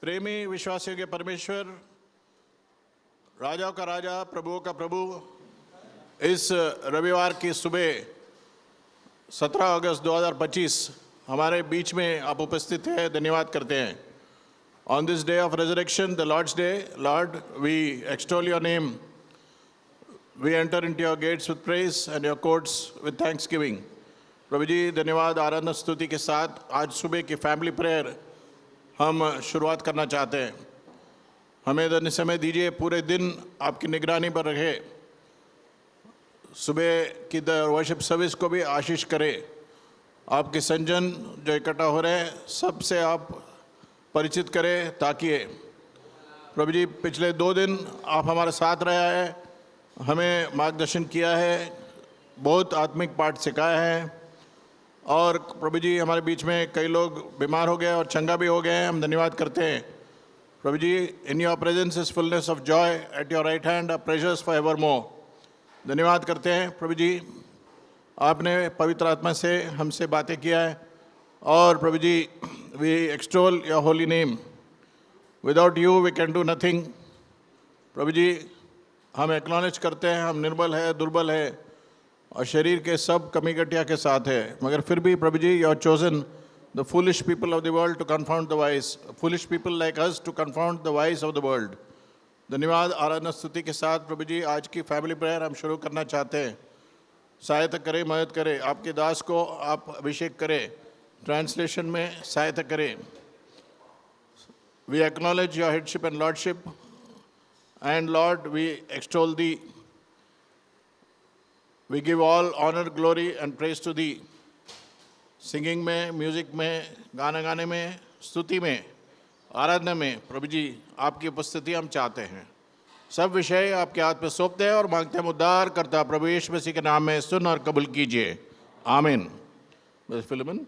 प्रेमी विश्वासियों के परमेश्वर, राजाओं का राजा, प्रभुओं का प्रभु, इस रविवार की सुबह 17 अगस्त 2025 हमारे बीच में आप उपस्थित हैं, धन्यवाद करते हैं. On this day of resurrection, the Lord's day, Lord, we extol your name. We enter into your gates with praise and your courts with thanksgiving. प्रभु जी धन्यवाद आराधना स्तुति के साथ आज सुबह की फैमिली प्रेयर हम शुरुआत करना चाहते हैं. हमें धन्य समय दीजिए, पूरे दिन आपकी निगरानी पर रखे. सुबह की वर्शिप सर्विस को भी आशीष करें. आपके संजन जो इकट्ठा हो रहे हैं सबसे आप परिचित करें ताकि प्रभु जी पिछले 2 दिन आप हमारे साथ रहा है, हमें मार्गदर्शन किया है, बहुत आत्मिक पाठ सिखाया है. और प्रभु जी हमारे बीच में कई लोग बीमार हो गए और चंगा भी हो गए हैं, हम धन्यवाद करते हैं. प्रभु जी in your presence is fullness of joy, at your right hand are pleasures for ever more. धन्यवाद करते हैं प्रभु जी, आपने पवित्र आत्मा से हमसे बातें किया है. और प्रभु जी we extol your holy name. Without you we can do nothing. प्रभु जी हम एक्नॉलेज करते हैं हम निर्बल है, दुर्बल है और शरीर के सब कमी घटिया के साथ है, मगर फिर भी प्रभु जी you are chosen the foolish people of the world to confound the wise, foolish people like us to confound the wise of the world. धन्यवाद आराधना स्तुति के साथ प्रभु जी आज की फैमिली प्रेयर हम शुरू करना चाहते हैं. सहायता करें, मदद करें, आपके दास को आप अभिषेक करें, ट्रांसलेशन में सहायता करें. We acknowledge your headship and lordship and lord we extol thee. We give all honor, glory and praise to thee. Singing में, म्यूज़िक में, गाना गाने में, स्तुति में, आराधना में प्रभु जी आपकी उपस्थिति हम चाहते हैं. सब विषय आपके हाथ में सौंपते हैं और मांगते हैं उद्धार करता प्रभु यीशु मसीह के नाम में सुन और कबूल कीजिए. आमीन. फिलिमन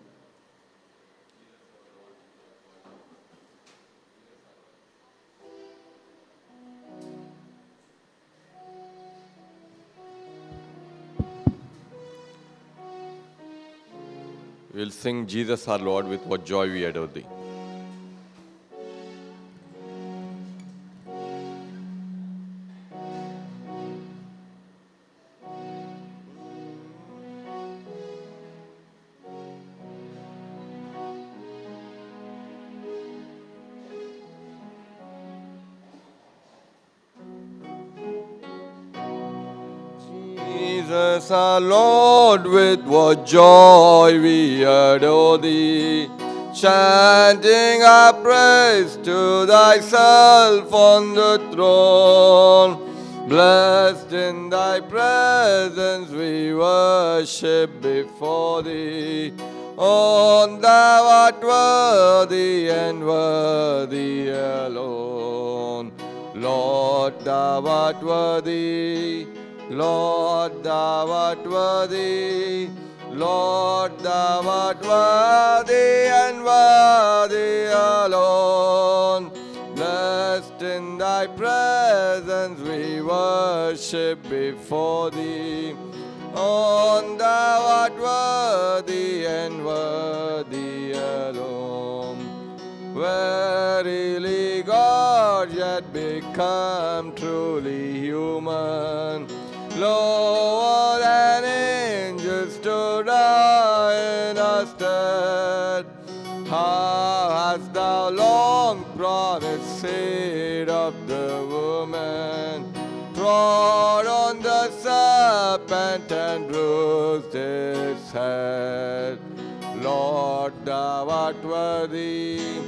We'll sing Jesus our Lord, with what joy we adore thee. Jesus our Lord, with what joy we adore thee, chanting our praise to thyself on the throne. Blessed in thy presence we worship before thee. Oh, thou art worthy and worthy alone. Lord, thou art worthy. Lord, thou art worthy. Lord, thou art worthy and worthy alone. Blessed in thy presence we worship before thee. Oh, thou art worthy and worthy alone. Verily God yet become truly human. Lower than angels stood in our stead. How hast thou long promised seed of the woman, trod on the serpent and bruised his head. Lord, thou art worthy.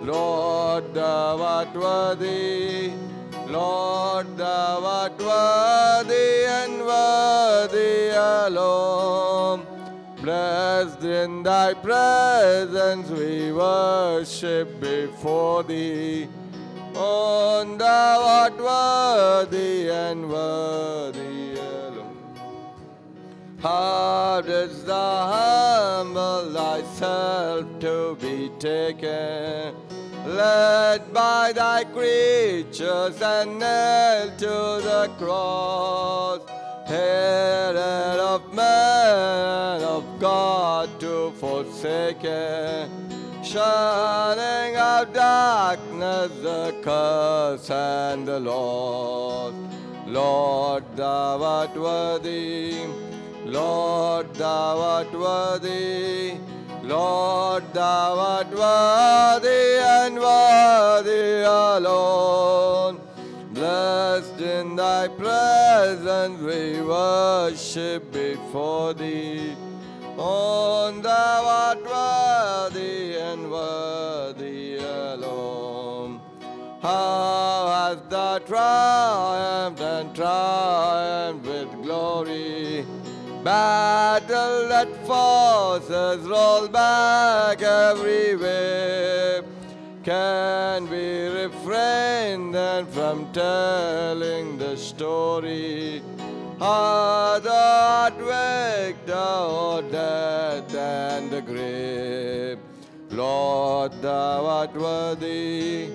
Lord, thou art worthy. Lord, thou art worthy and worthy alone. Blessed in thy presence we worship before thee. Oh, thou art worthy and worthy alone. How dost thou humble thyself to be taken, led by thy creatures and nailed to the cross, hated of man, of God to forsaken, shutting out darkness, the curse and the loss. Lord, thou art worthy. Lord, thou art worthy. Lord, thou art worthy and worthy alone. Blessed in thy presence we worship before thee. Oh, thou art worthy and worthy alone. How hast thou triumphed and triumphed with glory? Battle that forces roll back every way. Can we refrain then from telling the story? How thou art victor o'er death and the grave. Lord, thou art worthy.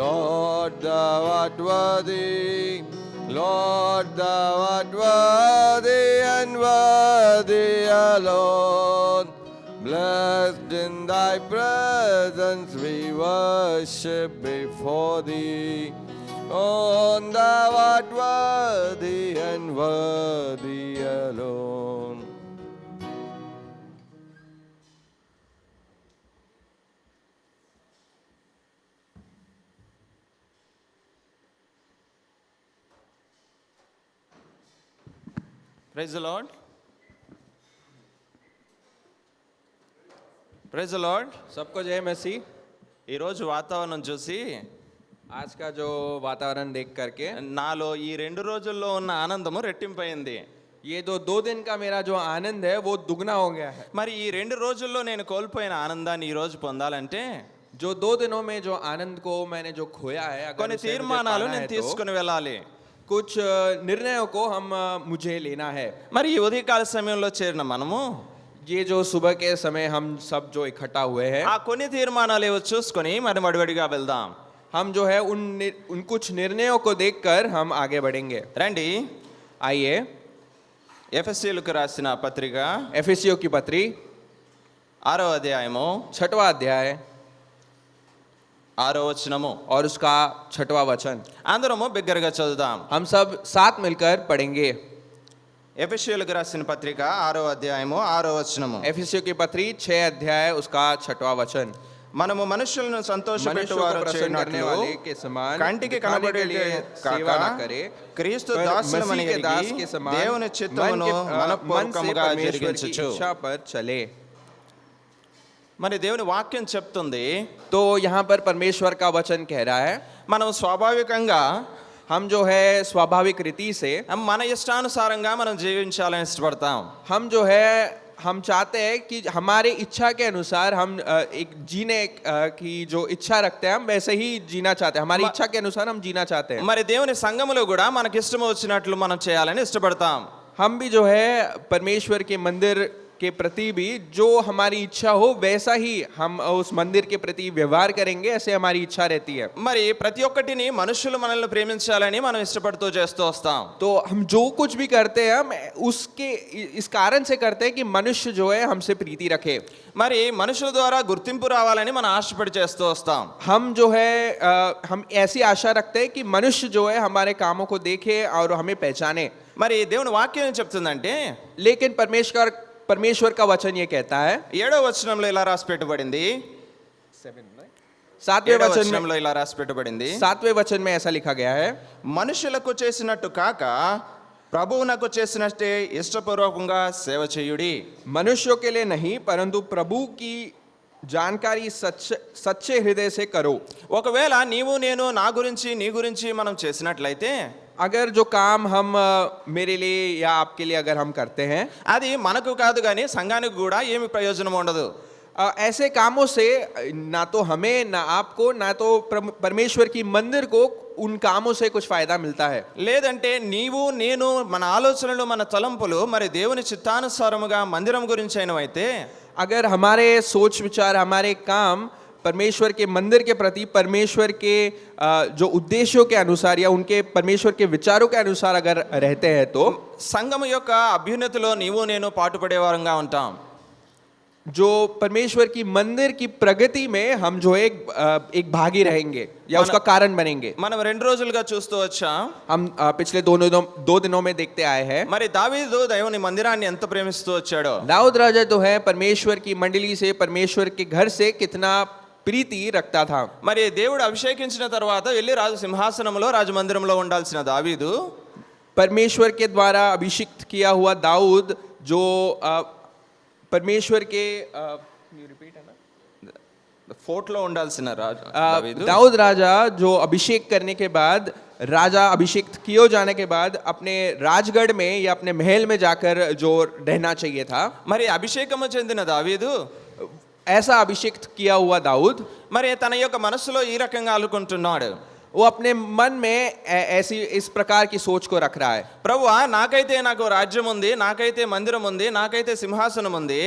Lord, thou art worthy. Lord, thou art worthy and worthy alone. Blessed in thy presence we worship before thee. Oh, thou art worthy and worthy alone. Praise the Lord. Praise the Lord. सबको जय मसीह। ఈరోజు వాతావరణం చూసి आज का जो वातावरण देख करके నాలో ఈ 2 రోజుల్లో ఉన్న ఆనందము రెట్టింపైంది. ये दो दिन का मेरा जो आनंद है वो दुगना हो गया है। మరి ఈ 2 రోజుల్లో నేను కోల్పోయిన ఆనందాన్ని ఈ రోజు పొందాలంటే जो 2 दिनों में जो आनंद को मैंने जो खोया है, अगर కొన్ని उसे मुझे తీర్మానాలు पाना నేను है तो తీసుకుని వెళ్ళాలి. कुछ निर्णयों को मुझे लेना है। మరి ఈ ఉదయకాల సమయంలో చేరిన మనము ये जो सुबह के समय हम सब जो इकट्ठा हुए हैं, ఆ కొన్ని తీర్మానాలు ఏవో చూసుకొని మరి వడివడిగా వెళ్దాం. हम जो है उन कुछ निर्णयों को देखकर हम आगे बढ़ेंगे। రండి, आइए ఎఫెసీయులకు రాసిన పత్రిక एफेसियों की पत्री 6వ అధ్యాయము 6वां अध्याय 6వ వచనము. और उसका 6वां वचन అందరము బిగ్గరగా చదువుదాం. हम सब साथ मिलकर पढ़ेंगे। ఎఫెసీయులకు రాసిన పత్రిక 6వ అధ్యాయము 6వ వచనము. एफेसियों की पत्री 6 अध्याय उसका 6वां वचन। మనము మనుషులను मनुष्यों को సంతోషపెట్టువారు प्रसन्न करने చేయనట్లు वाले के समान కంటికి दिखाने के కనబడే लिए सेवा न करे, క్రీస్తు पर దాసులమని मसीह के दास ఎరిగి के समान దేవుని చిత్తమును मन से మనఃపూర్వకముగా परमेश्वर की జరిగించుచు. इच्छा पर चले। మరి దేవుని వాక్యం చెప్తుంది, तो यहाँ पर परमेश्वर का वचन कह रहा है, మనం స్వాభావికంగా हम जो है स्वाभाविक रीति से మన ఇష్టానుసారంగా మనం జీవించాలని ఇష్టపడతాం. हम जो है हम चाहते हैं कि हमारे इच्छा के अनुसार हम एक जीने की जो इच्छा रखते हैं हम वैसे ही जीना चाहते हैं। हमारी इच्छा के अनुसार हम जीना चाहते हैं। మరి దేవుని సంఘములో కూడా మనకి ఇష్టం వచ్చినట్లు మనం చేయాలని ఇష్టపడతాం. हम भी जो है परमेश्वर के मंदिर के प्रति भी जो हमारी इच्छा हो वैसा ही हम उस मंदिर के प्रति व्यवहार करेंगे, ऐसे हमारी इच्छा रहती है। మరి ప్రతి ఒక్కటిని మనుషులు మనల్ని ప్రేమించాలని మనం ఇష్టపడుతూ చేస్తూ వస్తాం. तो हम जो कुछ भी करते हैं हम उसके इस कारण से करते हैं कि मनुष्य जो है हमसे प्रीति रखे। మరి మనుషుల ద్వారా గుర్తింపు రావాలని మనం ఆశపడి చేస్తూ వస్తాం. हम जो है हम ऐसी आशा रखते हैं कि मनुष्य जो है हमारे कामों को देखे और हमें पहचाने। మరి దేవుని వాక్యం ఏం చెప్తుందంటే लेकिन परमेश्वर का वचन ये कहता है 7వ వచనంలో ఇలా రాసి పెట్టబడింది. 7वें 7వ वचन వచనంలో ఇలా రాసి పెట్టబడింది, 7वें वचन में ऐसा लिखा गया है, మనుషులకు చేసినట్టు కాక ప్రభువునకు చేసినట్టే ఇష్టపూర్వకంగా సేవ చేయుడి. मनुष्यों के लिए नहीं परंतु प्रभु की जानकारी सच्चे हृदय से करो। ఒకవేళ నీవు నేను నా గురించి నీ గురించి మనం చేసినట్లయితే अगर जो काम हम मेरे लिए या आपके लिए अगर हम करते हैं, అది మనకు కాదు కానీ సంఘానికి కూడా ఏమి ప్రయోజనం ఉండదు. ऐसे कामों से ना तो हमें ना आपको ना तो परमेश्वर की मंदिर को उन कामों से कुछ फायदा मिलता है। లేదంటే నీవు నేను మన ఆలోచనలు మన తలంపులు మరి దేవుని చిత్తానుసారముగా మందిరం గురించి అయినవైతే अगर हमारे सोच विचार हमारे काम परमेश्वर के मंदिर के प्रति परमेश्वर के जो उद्देश्यों के अनुसार या उनके परमेश्वर के विचारों के अनुसार अगर रहते हैं तो సంఘము యొక్క అభ్యున్నతిలో నీవు నేను పాటుపడేవారంగా ఉంటాం. जो परमेश्वर की मंदिर की प्रगति में हम जो एक भागी रहेंगे या उसका कारण बनेंगे। మనం 2 రోజులుగా చూస్తూ వచ్చాం हम पिछले दो दिनों में देखते आए हैं మరి దావీదు దేవుని మందిరాన్ని ఎంత ప్రేమిస్తూ వచ్చాడో दाऊद राजा तो है परमेश्वर की मंडली से परमेश्वर के घर से कितना प्रीति रखता था। మరి దేవుడు అభిషేకించిన తర్వాత వెళ్ళి రాజు సింహాసనంలో రాజమందిరంలో ఉండాల్సిన దావీదు परमेश्वर के द्वारा अभिषिक्त किया हुआ दाऊद जो परमेश्वर के ఫోర్ట్లో ఉండాల్సిన రాజు దావీదు दाऊद राजा जो अभिषेक करने के बाद राजा अभिषेक किए जाने के बाद अपने राजगढ़ में या अपने महल में जाकर जो रहना चाहिए था, మరి అభిషేకము చెందిన దావీదు ऐसा अभिषेक किया हुआ दाऊद మరి తన యొక్క మనసులో ఈ రకంగా అనుకుంటున్నాడు, वो अपने मन में ऐसी इस प्रकार की सोच को रख रहा है, ప్రభువా నాకైతే నాకు రాజ్యం ఉంది, నాకైతే మందిరం ఉంది, నాకైతే సింహాసనం ఉంది,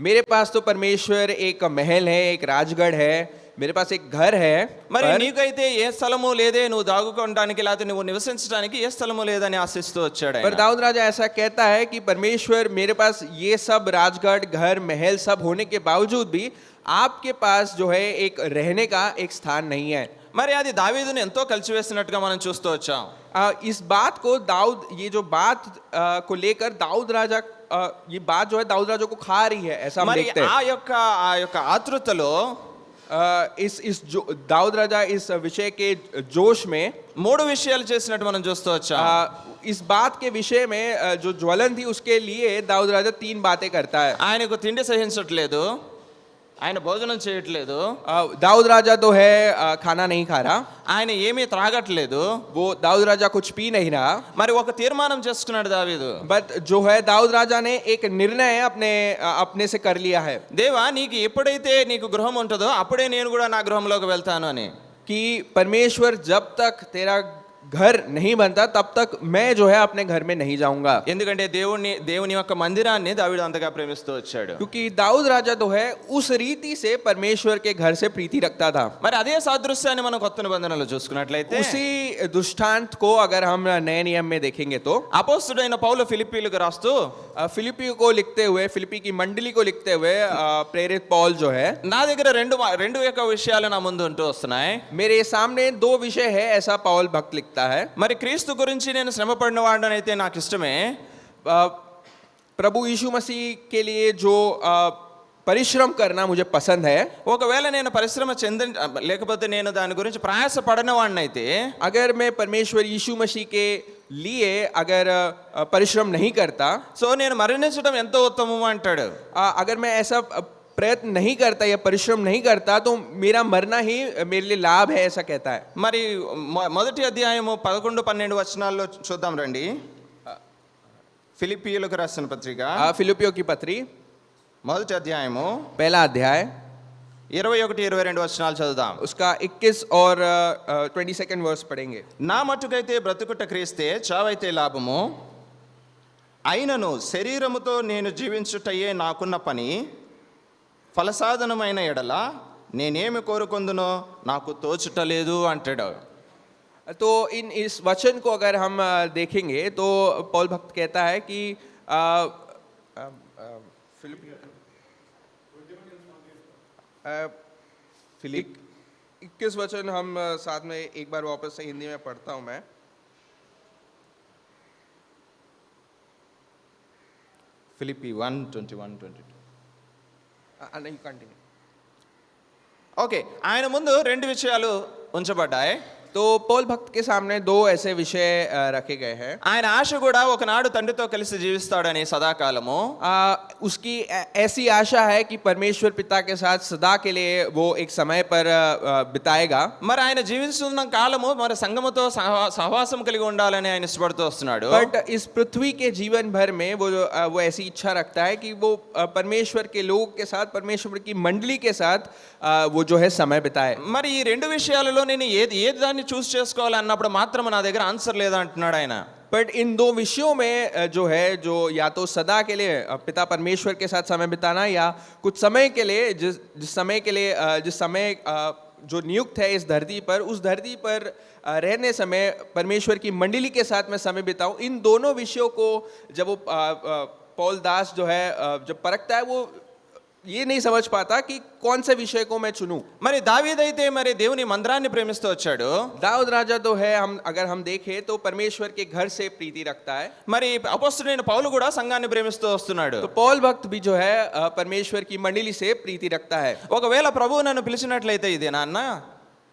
मेरे पास तो परमेश्वर एक महल है, एक राजगढ़ है, मेरे पास एक घर है, మరి पर నీకైతే ఏ స్థలము లేదే, నువ్వు దాగుకోవడానికి లేకపోతే నువ్వు నివసించడానికి ఏ స్థలము లేదని ఆశిస్తూ వచ్చాడు ఆయన. पर दाऊद राजा ऐसा कहता है कि परमेश्वर मेरे पास ये सब राजगढ़ घर महल सब होने के बावजूद भी आपके पास जो है एक रहने का एक स्थान नहीं है। మరి అది దావీదుని ఎంతో కలిసివేసినట్టుగా మనం చూస్తూ వచ్చాం. इस बात को दाऊद ये जो बात को लेकर दाऊद राजा ये बात जो है दाऊद राजा को खा रही है, ऐसा हम మరి देखते हैं। ఆ యొక్క ఆతృతలో इस जो दाऊद राजा इस विषय के जोश में 3 విషయాలు చేసినట్టు మనం చూస్తూ వచ్చాం. इस बात के विषय में जो ज्वलन थी उसके लिए दाऊद राजा 3 बातें करता है। ఆయనకు తిండి సహించట్లేదు, ఆయన భోజనం చేయట్లేదు, दाऊद राजा तो है खाना नहीं खा रहा, ఆయన ఏమీ త్రాగట్లేదు. वो दाऊद राजा कुछ पी नहीं रहा, మరి ఒక తీర్మానం చేసుకున్నాడు దావీదు, बट जो है दाऊद राजा ने एक निर्णय अपने से कर लिया है దేవా నీకు ఎప్పుడైతే నీకు గృహం ఉంటుందో అప్పుడే నేను కూడా నా గృహంలోకి వెళ్తాను అని. कि परमेश्वर जब तक तेरा घर नहीं बनता तब तक मैं जो है अपने घर में नहीं जाऊंगा, ఎందుకంటే దేవుని యొక్క మందిరాన్ని దావీదు అంతగా ప్రేమిస్తూ వచ్చాడు. क्योंकि दाऊद राजा तो है उस रीति से परमेश्वर के घर से प्रीति रखता था। మరి అదే సాదృశ్యాన్ని మనం కొత్త నిబంధనలో చూసుకున్నట్లయితే उसी दृष्टांत को अगर हम नए नियम में देखेंगे तो అపోస్తలుడైన పౌలు ఫిలిప్పీలకు రాస్తూ फिलिपी को लिखते हुए, फिलिपी की मंडली को लिखते हुए प्रेरित पौल जो है, నా దగ్గర రెండు యొక్క విషయాలు నా ముందు ఉంటూ వస్తున్నాయి. मेरे सामने 2 विषय है ऐसा पौल भक्त लिखता है। మరి క్రీస్తు గురించి నేను శ్రమ పడిన వాడనైతే నాకు ఇష్టమే, प्रभु यीशु मसीह के लिए जो परिश्रम करना मुझे पसंद है। ఒకవేళ నేను పరిశ్రమ లేకపోతే నేను దాని గురించి ప్రయాస పడిన వాడినైతే, अगर मैं परमेश्वर यीशु मसीह के लिए अगर परिश्रम नहीं करता, సో నేను మరణించడం ఎంతో ఉత్తమము అంటాడు. अगर मैं ऐसा प्रयत्न नहीं करता या परिश्रम नहीं करता तो मेरा मरना ही मेरे लिए लाभ है, ऐसा कहता है। మరి మొదటి అధ్యాయము 11-12 వచనాల్లో చూద్దాం రండి. ఫిలిప్పీయులకు రాసిన పత్రిక फिलिपियों की पत्री మొదటి అధ్యాయము पहला अध्याय 21-22 వచనాలు చదువుదాం. उसका 21 और 22 वर्स पढ़ेंगे। నా మట్టుకైతే బ్రతుకుట క్రీస్తే, చావైతే లాభము. అయినను శరీరముతో నేను జీవించుటయే నాకున్న పని, ఫలసాధనమైన ఎడల నేనేమి కోరుకొందునో నాకు తోచుటలేదు అంటాడు. तो इस वचन को अगर हम देखेंगे तो पौल भक्त कहता है कि फिलिप 21 वचन हम साथ में एक बार वापस से हिंदी में पढ़ता हूं मैं। ఫిలిప్పీ 1:21-22. नहीं कंटिन्यू। ఓకే, ఆయన ముందు 2 విషయాలు ఉంచబడ్డాయి. तो पौल भक्त के सामने 2 ऐसे विषय रखे गए हैं। ఆయన ఆశ కూడా ఒకనాడు తండ్రితో కలిసి జీవిస్తాడని సదాకాలము. उसकी ऐसी आशा है कि परमेश्वर पिता के साथ सदा के लिए वो एक समय पर बिताएगा। మరి ఆయన జీవిస్తున్న కాలము మరి సంఘముతో సహవాసం కలిగి ఉండాలని ఆయన ఇష్టపడుతూ వస్తున్నాడు. बट इस पृथ्वी के जीवन भर में वो ऐसी इच्छा रखता है कि वो परमेश्वर के लोग के साथ, परमेश्वर की मंडली के साथ वो जो है समय बिताए। మరి ఈ 2 విషయాలలో నేను ఏది దాన్ని చూస్ చేసుకోవాలన్నప్పుడు మాత్రం నా దగ్గర ఆన్సర్ లేదంటున్నాడు ఆయన. बट इन 2 विषयों में जो है, जो या तो सदा के लिए पिता परमेश्वर के साथ समय बिताना या कुछ समय के लिए जिस समय जो नियुक्त है इस धरती पर, उस धरती पर रहने समय परमेश्वर की मंडली के साथ मैं समय बिताऊं, इन दोनों विषयों को जब वो पौल दास जो है जब परखता है, वो ये नहीं समझ पाता कि कौन से विषय को मैं चुनूं। మరి దావీదైతే మరి దేవుని మందిరాన్ని ప్రేమిస్తూ వచ్చాడు. दाऊद राजा तो है, अगर हम देखें तो परमेश्वर के घर से प्रीति रखता है। మరి అపొస్తలుడైన పౌలు కూడా సంఘాన్ని ప్రేమిస్తూ వస్తున్నాడు. तो पौल भक्त भी जो है परमेश्वर की मंडली से प्रीति रखता है। ఒకవేళ ప్రభువు నన్ను పిలిచినట్లయితే ఇది నాన్న,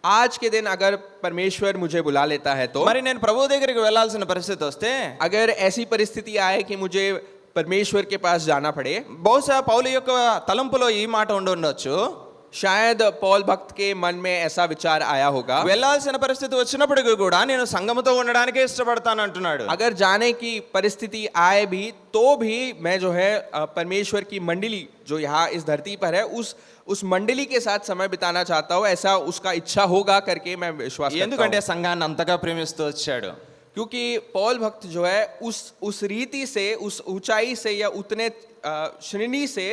आज के दिन अगर परमेश्वर मुझे बुला लेता है तो, మరి నేను ప్రభువు దగ్గరికి వెళ్ళాల్సిన పరిస్థితి వస్తే, अगर ऐसी परिस्थिति आए कि मुझे परमेश्वर के पास जाना पड़े, బహుశా పౌలు యొక్క తలంపులో ఈ మాట ఉండొచ్చు, शायद पौल भक्त के मन में ऐसा विचार आया होगा, వెళ్ళాల్సిన పరిస్థితి వచ్చినప్పటికీ కూడా నేను సంఘముతో ఉండడానికే ఇష్టపడతాను అంటున్నాడు. अगर जाने की परिस्थिति आए भी तो भी मैं जो है परमेश्वर की मंडली जो यहाँ इस धरती पर है उस मंडली के साथ समय बिताना चाहता हूँ, ऐसा उसका इच्छा होगा करके मैं विश्वास करता ఎందుకంటే हूँ। సంఘాన్ని అంతగా ప్రేమిస్తూ వచ్చాడు. क्योंकि पौल भक्त जो है उस रीति से, उस ऊंचाई से या उतने श्रेणी से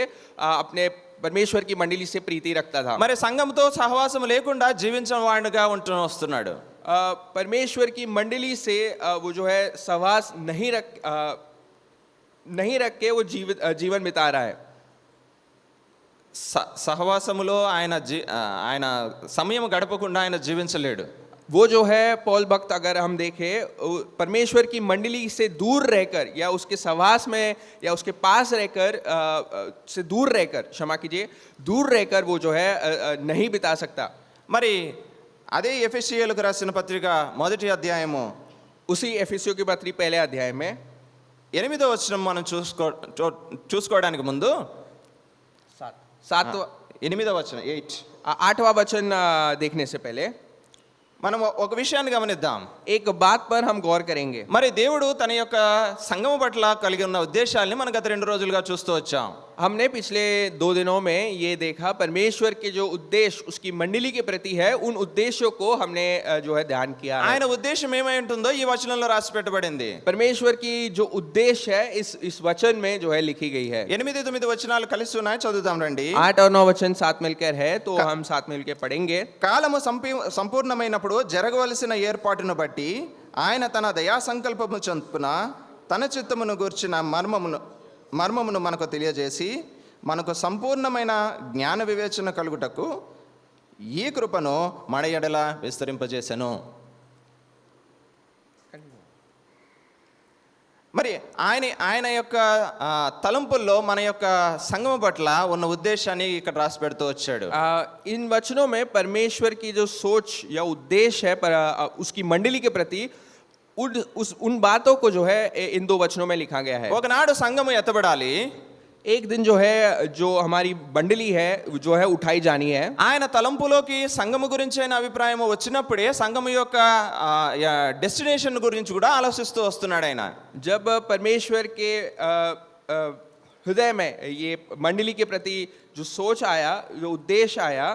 अपने परमेश्वर की मंडली से प्रीति रखता था। మరి సంఘంతో సహవాసం లేకుండా జీవించిన వాడిగా ఉంటూ వస్తున్నాడు. परमेश्वर की मंडली से वो जो है सहवास नहीं रख के वो जीवन बिता रहा है। సహవాసములో ఆయన సమయం గడపకుండా ఆయన జీవించలేడు. वो जो है पौल भक्त अगर हम देखें परमेश्वर की मंडली से दूर रहकर या उसके सहवास में या उसके पास रहकर से दूर रहकर, क्षमा कीजिए, दूर रहकर वो जो है नहीं बिता सकता। మరి అదే ఎఫెసీయులకు రాసిన పత్రిక మొదటి అధ్యాయము उसी एफिसियों की पत्री पहले अध्याय में 8వ వచనం మనం చూసుకోవడానికి ముందు 8వ వచనం 8वां वचन देखने से पहले మనం ఒక విషయాన్ని గమనిద్దాం. एक बात पर हम गौर करेंगे। మరి దేవుడు తన యొక్క సంఘము పట్ల కలిగి ఉన్న ఉద్దేశాల్ని మనం గత 2 రోజులుగా చూస్తూ వచ్చాం. हमने पिछले 2 दिनों में ये देखा परमेश्वर के जो उद्देश्य उसकी मंडली के प्रति है, उन उद्देश्यों को हमने जो है ध्यान किया है। ఆయన ఉద్దేశం ఏమై ఉంటుందో ఈ వచనంలో రాసి పెట్టబడింది. परमेश्वर की जो उद्देश्य है इस वचन में जो है लिखी गई है। 8-9 వచనాలు కలిసి ఉన్నాయి, చదువుదాం రండి. 8 और 9 वचन साथ मिलकर है तो हम साथ मिलकर पढ़ेंगे। కాలము సంపూర్ణమైనప్పుడు జరగవలసిన ఏర్పాటును బట్టి ఆయన తన దయా సంకల్పము చొప్పున తన చిత్తమును గూర్చిన మర్మమును మనకు తెలియజేసి మనకు సంపూర్ణమైన జ్ఞాన వివేచన కలుగుటకు ఈ కృపను మన ఎడల విస్తరింపజేసెను. మరి ఆయన యొక్క తలంపుల్లో మన యొక్క సంఘం పట్ల ఉన్న ఉద్దేశాన్ని ఇక్కడ రాసి పెడుతూ వచ్చాడు. इन वचनों में परमेश्वर की जो सोच या उद्देश्य है उसकी मंडली के प्रति उन बातों को जो है इन 2 वचनों में लिखा गया है। ఒకనాడు సంఘము ఎత్తబడాలి, एक दिन जो है जो हमारी मंडली है जो है उठाई जानी है। ఆయన తలంపులోకి సంఘము గురించి అయిన అభిప్రాయం వచ్చినప్పుడే సంఘము యొక్క డెస్టినేషన్ గురించి కూడా ఆలోచిస్తూ వస్తున్నాడు ఆయన. जब परमेश्वर के हृदय में ये मंडली के प्रति जो सोच आया, जो उद्देश्य आया,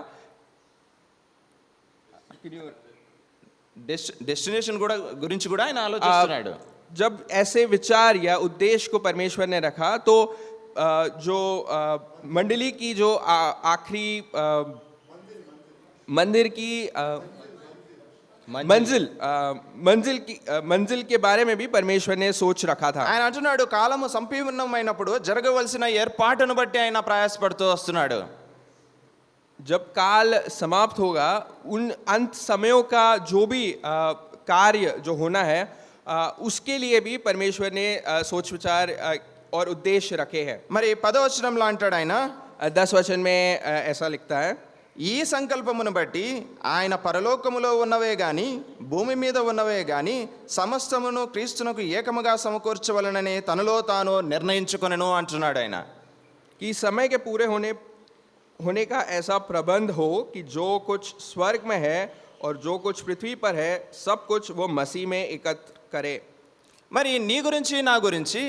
డెస్టినేషన్ కూడా గురించి కూడా ఆయన ఆలోచిస్తున్నాడు. जब ऐसे विचार या उद्देश्य को परमेश्वर ने रखा तो जो मंडली की जो आखिरी मंदिर की मंजिल के बारे में भी परमेश्वर ने सोच रखा था। ఆయన అంటున్నాడు కాలము సంపూర్ణమైనప్పుడు జరగవలసిన ఏర్పాటును బట్టి ఆయన ప్రయాసపడుతూ వస్తున్నాడు. जब काल समाप्त होगा उन अंत समयों का जो भी कार्य जो होना है उसके लिए भी परमेश्वर ने सोच विचार और उद्देश्य रखे हैं। మరి 10వ వచనంలో అంటాడు ఆయన 10 वचन में ऐसा लिखता है, ఈ సంకల్పమును బట్టి ఆయన పరలోకములో ఉన్నవే గాని భూమి మీద ఉన్నవే గాని సమస్తమును క్రీస్తునకు ఏకముగా సమకూర్చవలనని తనలో తాను నిర్ణయించుకొనెను అంటున్నాడు ఆయన. कि समय के पूरे होने का ऐसा प्रबंध हो कि जो कुछ स्वर्ग में है और जो कुछ पृथ्वी पर है सब कुछ वो मसीह में एकत्र करे। మరి నీ గురించి నా గురించి,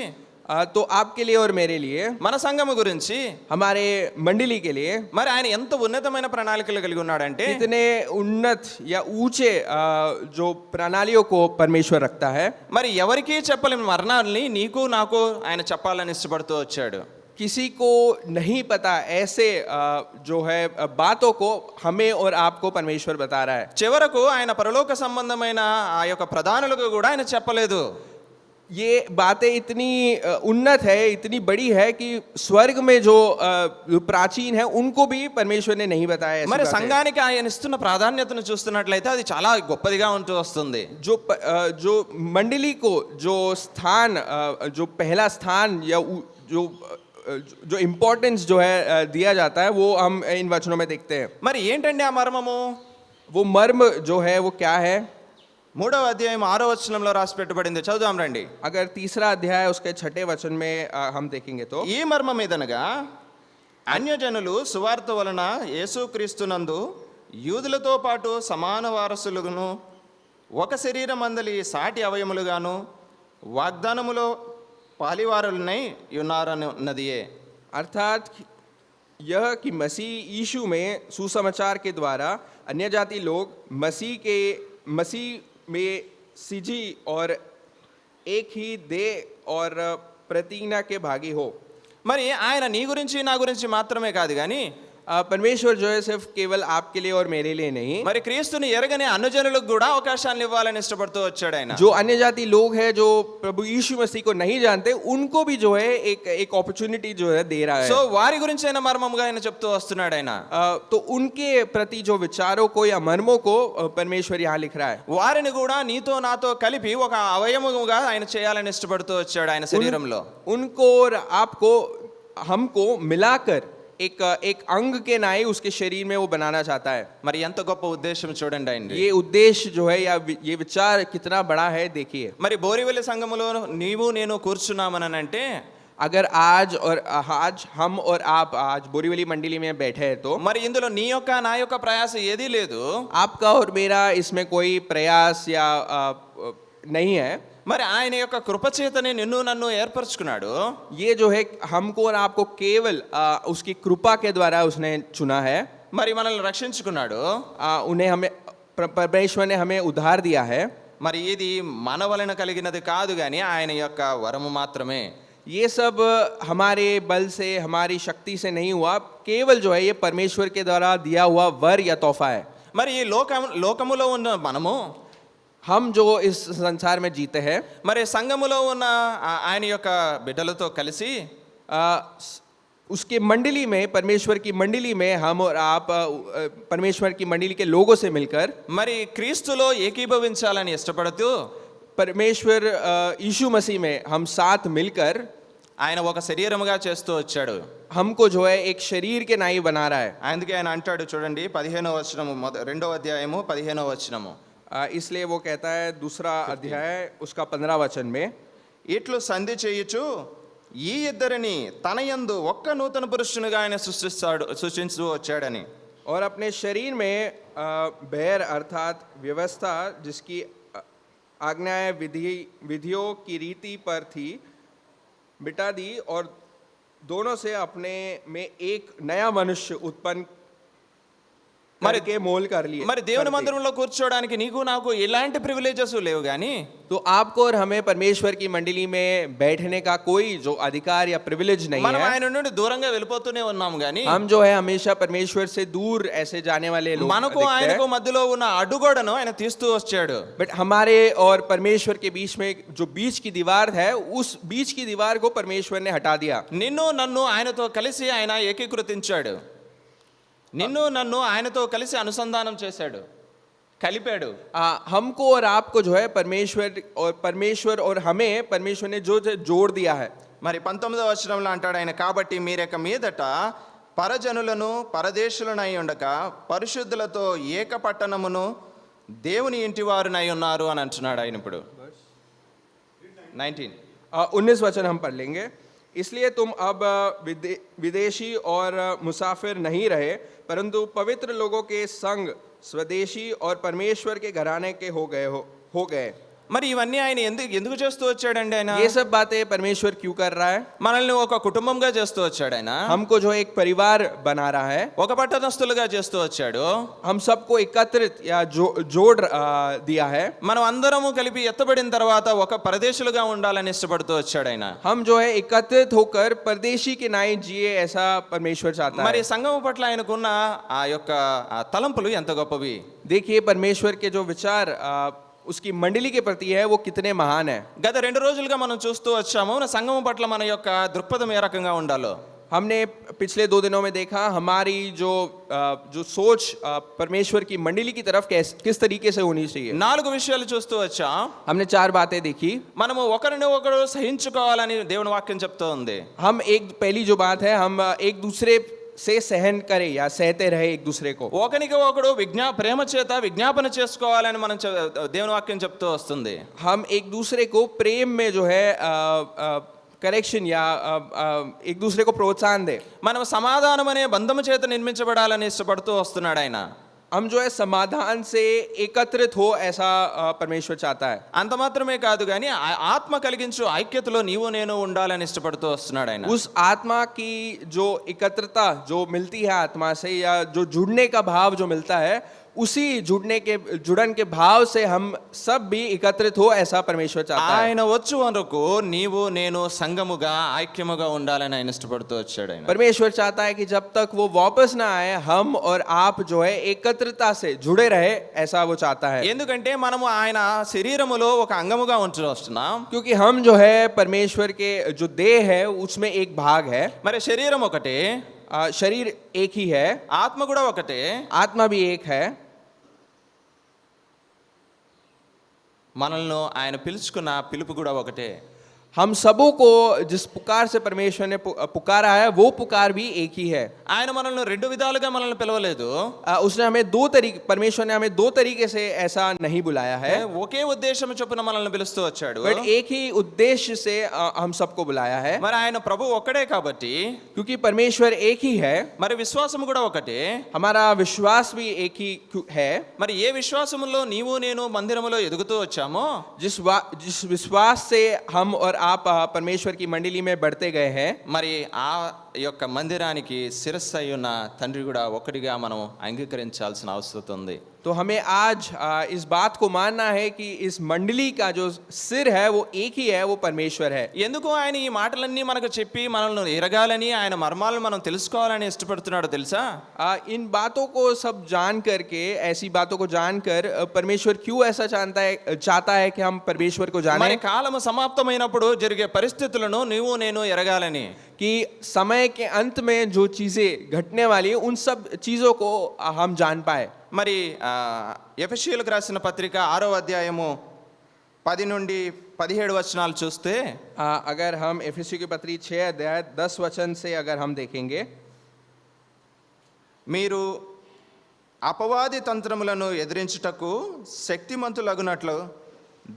तो आपके लिए और मेरे लिए, మన సంఘము గురించి, हमारे मंडली के लिए మరి ఆయన ఎంత ఉన్నతమైన ప్రణాళికలు కలిగి ఉన్నాడంటే कितने उन्नत या ऊंचे जो प्रणालियों को परमेश्वर रखता है। మరి ఎవరికీ చెప్పలేని మరణాల్ని నీకు నాకు ఆయన చెప్పాలని ఇష్టపడుతూ వచ్చాడు. किसी को नहीं पता ऐसे जो है बातों को हमें और आपको परमेश्वर बता रहा है। చివరకు ఆయన పరలోక సంబంధమైన ఆ యొక్క ప్రధానులకు కూడా ఆయన చెప్పలేదు. ये बातें इतनी उन्नत है, इतनी बड़ी है कि स्वर्ग में जो जो प्राचीन है उनको भी परमेश्वर ने नहीं बताया ऐसी మరి बातें। సంఘానికి ఆయన ఇస్తున్న ప్రాధాన్యతను చూస్తున్నట్లయితే అది చాలా గొప్పదిగా ఉంటూ వస్తుంది. जो मंडली को जो स्थान जो पहला स्थान या जो इम्पोर्टेंस जो है दिया जाता है वो हम इन वचनों में देखते हैं। మరి ఏంటండి ఆ మర్మము? वो मर्म जो है वो क्या है? 3వ అధ్యాయం 6వ వచనంలో రాసి పెట్టబడింది. చదువుదాం రండి. अगर तीसरा अध्याय उसके 6 वचन में हम देखेंगे तो ఈ మర్మం ఏదనగా అన్యజనులు సువార్త వలన యేసుక్రీస్తునందు యూదులతో పాటు సమాన వారసులుగాను ఒక శరీరమందలి సాటి అవయములుగాను వాగ్దానములో పాలివారులనై ఉన్నారన్నదియే. अर्थात यह कि मसीह यीशु में सुसमाचार के द्वारा अन्य जाति लोग मसीह में सिजी और एक ही देह और प्रतिज्ञा के भागी हो। మరి ఆయన నీ గురించి నా గురించి మాత్రమే కాదు కానీ परमेश्वर जो है सिर्फ केवल आपके लिए और मेरे लिए नहीं, మరి క్రీస్తుని ఎరగని అన్యజనులకు కూడా అవకాశాలను ఇవ్వాలని ఇష్టపడుతూ వచ్చాడు ఆయన. जो अन्य जाति लोग हैं जो प्रभु यीशु मसीह को नहीं जानते उनको भी जो है एक अपॉर्चुनिटी जो है दे रहा है। సో వారి గురించి ఆయన మర్మంగా ఆయన చెప్తూ వస్తున్నాడు ఆయన. तो उनके प्रति जो विचारों को या मर्मों को परमेश्वर यहाँ लिख रहा है। వారిని కూడా నీతో నాతో కలిపి ఒక అవయవముగా ఆయన చేయాలని ఇష్టపడుతూ వచ్చాడు ఆయన శరీరంలో. उनको और आपको हमको मिलाकर एक अंग के नाई उसके शरीर में वो बनाना चाहता है। మరి ఎంత గొప్ప ఉద్దేశం చూడండి ఆయన. ये उद्देश्य जो है या ये विचार कितना बड़ा है देखिए। మరి బోరివెల్లి సంఘములో నీవు నేను కూర్చున్నామనంటే अगर आज हम और आप आज बोरीवली मंडली में बैठे हैं तो మరి ఇందులో నీ యొక్క నా యొక్క ప్రయాస ఏదీ లేదు. आपका और मेरा इसमें कोई प्रयास या नहीं है। మరి ఆయన యొక్క కృపచేతనే నిన్ను నన్ను ఏర్పరచుకున్నాడు. ये जो है हमको और आपको केवल उसकी कृपा के द्वारा उसने चुना है। మరి మనల్ని రక్షించుకున్నాడు. उन्हें हमें परमेश्वर ने हमें उद्धार दिया है। మరి ఇది మన వలన కలిగినది కాదు కానీ ఆయన యొక్క వరము మాత్రమే. ये सब हमारे बल से हमारी शक्ति से नहीं हुआ, केवल जो है ये परमेश्वर के द्वारा दिया हुआ वर या तोहफा है। మరి ఈ లోకములో ఉన్న మనము हम जो इस संसार में जीते हैं మరి సంఘములో ఉన్న ఆయన యొక్క బిడ్డలతో కలిసి उसके मंडली में परमेश्वर की मंडली में हम और आप परमेश्वर की मंडली के लोगों से मिलकर మరి క్రీస్తులో ఏకీభవించాలని ఇష్టపడుతూ परमेश्वर यीशु मसीह में हम साथ मिलकर ఆయన ఒక శరీరముగా చేస్తూ వచ్చాడు. हमको जो है एक शरीर के नाई बना रहा है। అందుకే ఆయన అంటాడు చూడండి 15వ వచనము 2వ అధ్యాయము 15వ వచనము. इसलिए वो कहता है दूसरा अध्याय उसका 15 वचन में ఇట్లు సంధి చేయుచు ఈ ఇద్దరిని తన యందు ఒక్క నూతన పురుషునిగా ఆయన సృష్టించు వచ్చాడని. और अपने शरीर में बैर अर्थात व्यवस्था जिसकी आज्ञाएं विधियों की रीति पर थी मिटा दी और दोनों से अपने में एक नया मनुष्य उत्पन्न करके मोल कर लिए। మరి దేవుని మందిరంలో కూర్చోవడానికి నీకు నాకు ఎలాంటి ప్రివిలేజెస్ లేవు కానీ तो आपको और हमें परमेश्वर की मंडली में बैठने का कोई जो अधिकार या प्रिविलेज नहीं మనం है। ఆయన నుండి దూరంగా వెళ్ళిపోతూనే ఉన్నాం కానీ हम जो है हमेशा परमेश्वर से दूर ऐसे जाने वाले लोग మనకు दिखते ఆయనకు हैं। మధ్యలో ఉన్న అడ్డుగోడను ఆయన తీస్తూ వచ్చాడు. बट हमारे और परमेश्वर के बीच में जो बीच की दीवार है उस बीच की दीवार को परमेश्वर ने हटा दिया। నిన్ను నన్ను ఆయనతో కలిసి ఆయన ఏకీకృతించాడు. నిన్ను నన్ను ఆయనతో కలిసి అనుసంధానం చేశాడు, కలిపాడు. हमको और आपको जो है परमेश्वर और हमें परमेश्वर ने जो जोड़ दिया है। మరి 19వ వచనంలో అంటాడు ఆయన, కాబట్టి మీరెక మీదట పరజనులను పరదేశులనై ఉండక పరిశుద్ధులతో ఏక పట్టణమును దేవుని ఇంటి వారునై ఉన్నారు అని అంటున్నాడు ఆయన ఇప్పుడు 19. 19 वचन हम पढ़ लेंगे। इसलिए तुम अब विदेशी और मुसाफिर नहीं रहे परंतु पवित्र लोगों के संग स्वदेशी और परमेश्वर के घराने के हो गए। మరి ఇవన్నీ ఆయన ఎందుకు చేస్తూ వచ్చాడండి ఆయన? ये सब बातें परमेश्वर क्यों कर रहा है? మనల్ని ఒక కుటుంబంగా చేస్తూ వచ్చాడు ఆయన. हमको जो एक परिवार बना रहा है, ఒక పట్టణస్థులుగా చేస్తూ వచ్చాడు. हम सबको एकत्रित या जोड़ दिया है। మనం అందరము కలిపి ఎత్తబడిన తర్వాత ఒక పరదేశులుగా ఉండాలని ఇష్టపడుతూ వచ్చాడు ఆయన. हम जो है एकत्रित होकर परदेशी के नाई जिए ऐसा परमेश्वर चाहता మరి है। సంఘం పట్ల ఆయనకున్న ఆ యొక్క తలంపులు ఎంత గొప్పవి. देखिए परमेश्वर के जो विचार उसकी मंडली के प्रति है वो कितने महान है। గత 2 రోజులుగా మనం చూస్తూ వచ్చాము సంఘం పట్ల మన యొక్క దృక్పథం ఏ రకంగా ఉండాలో. हमने पिछले 2 दिनों में देखा हमारी जो सोच परमेश्वर की मंडली की तरफ किस तरीके से होनी चाहिए। 4 విషయాలు చూస్తూ వచ్చాం. हमने 4 बातें देखी. మనము ఒకరిని ఒకరు సహించుకోవాలని దేవుని వాక్యం చెప్తూ ఉంది. हम पहली जो बात है हम एक दूसरे से सहन करें या सहते रहे एक दूसरे को. ఒకరికి ఒకడు ప్రేమ చేత విజ్ఞాపన చేసుకోవాలని మనం దేవుని వాక్యం చెప్తూ వస్తుంది. हम एक दूसरे को प्रेम में जो है करेक्शन या एक दूसरे को प्रोत्साहन दे. మనం సమాధానం అనే బంధము చేత నిర్మించబడాలని ఇష్టపడుతూ వస్తున్నాడు ఆయన. हम जो है समाधान से एकत्रित हो ऐसा परमेश्वर चाहता है. అంత మాత్రమే కాదు కానీ ఆత్మ కలిగించు ఐక్యతలో నీవు నేను ఉండాలని ఇష్టపడుతూ వస్తున్నాడు ఆయన. उस आत्मा की जो एकत्रता जो मिलती है आत्मा से या जो जुड़ने का भाव जो मिलता है उसी जुड़न के भाव से हम सब भी एकत्रित हो ऐसा परमेश्वर चाहता है. ఆయన వచ్చు వరకు నీవు నేను సంఘముగా ఐక్యముగా ఉండాలని ఆయన ఇష్టపడుతూ వచ్చాడు ఆయన. परमेश्वर चाहता है कि जब तक वो वापस ना आए हम और आप जो है एकत्रितता से जुड़े रहे ऐसा वो चाहता है. ఎందుకంటే మనము ఆయన శరీరములో ఒక అంగముగా ఉంటున్నాం. क्योंकि हम जो है परमेश्वर के जो देह है उसमें एक भाग है. మరి శరీరం ఒకటే, शरीर एक ही है, ఆత్మ కూడా ఒకటే, आत्मा भी एक है. మనల్ని ఆయన పిలుచుకున్న పిలుపు కూడా ఒకటే. हम सबों को जिस पुकार से परमेश्वर ने पुकारा है वो पुकार भी एक ही है. ఆయన మనల్ని 2 విధాలుగా మనల్ని పిలవలేదు. उसने हमें परमेश्वर ने हमें 2 तरीके से ऐसा नहीं बुलाया है. ఒకే ఉద్దేశం చొప్పున మనల్ని పిలుస్తూ వచ్చాడు. बट एक ही उद्देश्य से हम सबको बुलाया है. మరి ఆయన ప్రభు ఒక్కడే కాబట్టి क्योंकि परमेश्वर एक ही है మరి విశ్వాసం కూడా ఒకటే. हमारा विश्वास भी एक ही है. మరి ఏ విశ్వాసములో నీవు నేను మందిరములో ఎదుగుతూ వచ్చామో जिस विश्वास से हम और आप परमेश्वर की मंडली में बढ़ते गए हैं మరి ఆ యొక్క మందిరానికి శిరస్సు అయి ఉన్న తండ్రి కూడా ఒకటిగా మనం అంగీకరించాల్సిన అవసరం ఉంది. तो हमें आज इस बात को मानना है कि इस मंडली का जो सिर है वो एक ही है, वो परमेश्वर है. ఎందుకు ఆయన ఈ మాటలన్నీ మనకు చెప్పి మనల్ని ఎరగాలని ఆయన మర్మాలను మనం తెలుసుకోవాలని ఇష్టపడుతున్నాడో తెలుసా? इन बातों को सब जान करके ऐसी बातों को जानकर परमेश्वर क्यों ऐसा चाहता है कि हम परमेश्वर को जानें. మరి కాలము సమాప్తమైనప్పుడు జరిగే పరిస్థితులను నీవు నేను ఎరగాలని. कि समय के अंत में जो चीजें घटने वाली उन सब चीजों को हम जान पाए. మరి ఎఫెసీయులకు రాసిన పత్రిక 6వ అధ్యాయము 10 నుండి 17 వచనాలు చూస్తే अगर हम एफेसियों की पत्री 6 अध्याय 10 वचन से अगर हम देखेंगे, మీరు అపవాది తంత్రములను ఎదిరించుటకు శక్తిమంతులగునట్లు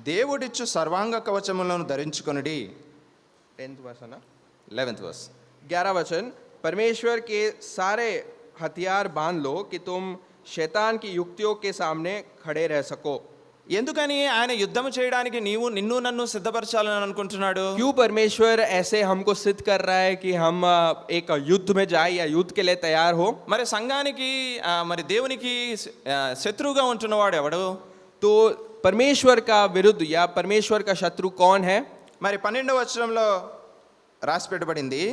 దేవుడిచ్చు సర్వాంగ కవచములను ధరించుకొనుడి. 11th verse 11 वचन, परमेश्वर के सारे हथियार बांध लो कि तुम शैतान की युक्तियों के सामने खड़े रह सको. ఎందుకని ఆయన యుద్ధం చేయడానికి నిన్ను నన్ను సిద్ధపరచాలని అనుకుంటున్నాడు? क्यों परमेश्वर ऐसे हमको सिद्ध कर रहा है कि हम एक युद्ध में जाए या युद्ध के लिए तैयार हो? మరి సంఘానికి మరి దేవునికి శత్రువుగా ఉంటున్నవాడు ఎవడు? तो परमेश्वर का विरुद्ध या परमेश्वर का शत्रु कौन है? మరి 12వ వచనంలో రాసి పెట్టబడింది.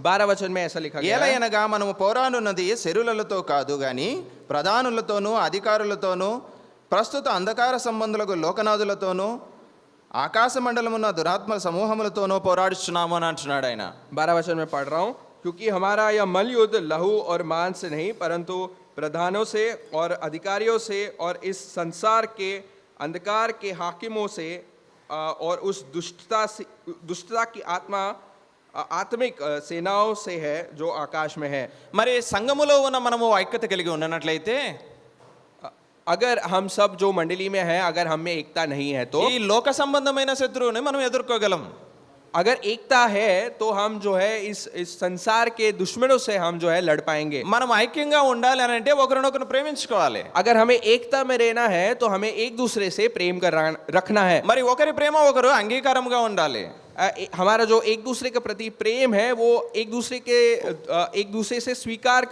12 वचन में ऐसा लिखा गया है, ఏలయనగా మనము పోరాడున్నది శరీరులతో కాదు గాని ప్రధానులతోనూ అధికారులతోనూ ప్రస్తుత అంధకార సంబంధులకు లోకనాథులతోనూ ఆకాశ మండలమున్న దురాత్మ సమూహములతోనూ పోరాడుచున్నాము అని అంటున్నాడు ఆయన. 12 वचन में पढ़ रहा हूँ, क्योंकि हमारा यह मल युद्ध लहू और मांस से नहीं परंतु प्रधानों से और अधिकारियों से और इस संसार के अंधकार के हाकिमों से और उस दुष्टता की आत्मिक सेनाओं से है जो आकाश में है. మరి సంఘములో ఉన్న మనము ఐక్యత కలిగి ఉన్నట్లయితే, अगर हम सब जो मंडली में हैं अगर हम में एकता नहीं है तो ఈ లోక సంబంధమైన శత్రువుని మనం ఎదుర్కోగలం. अगर एकता है तो हम जो है इस संसार के दुश्मनों से हम जो है लड़ पाएंगे. మనం ఐక్యంగా ఉండాలి అని అంటే ఒకరినొకరు ప్రేమించుకోవాలి. अगर हमें एकता में रहना है तो हमें एक दूसरे से प्रेम कर रखना है. మరి ఒకరి ప్రేమ ఒకరు అంగీకారంగా ఉండాలి. हमारा जो एक दूसरे के प्रति प्रेम है वो एक दूसरे से स्वीकार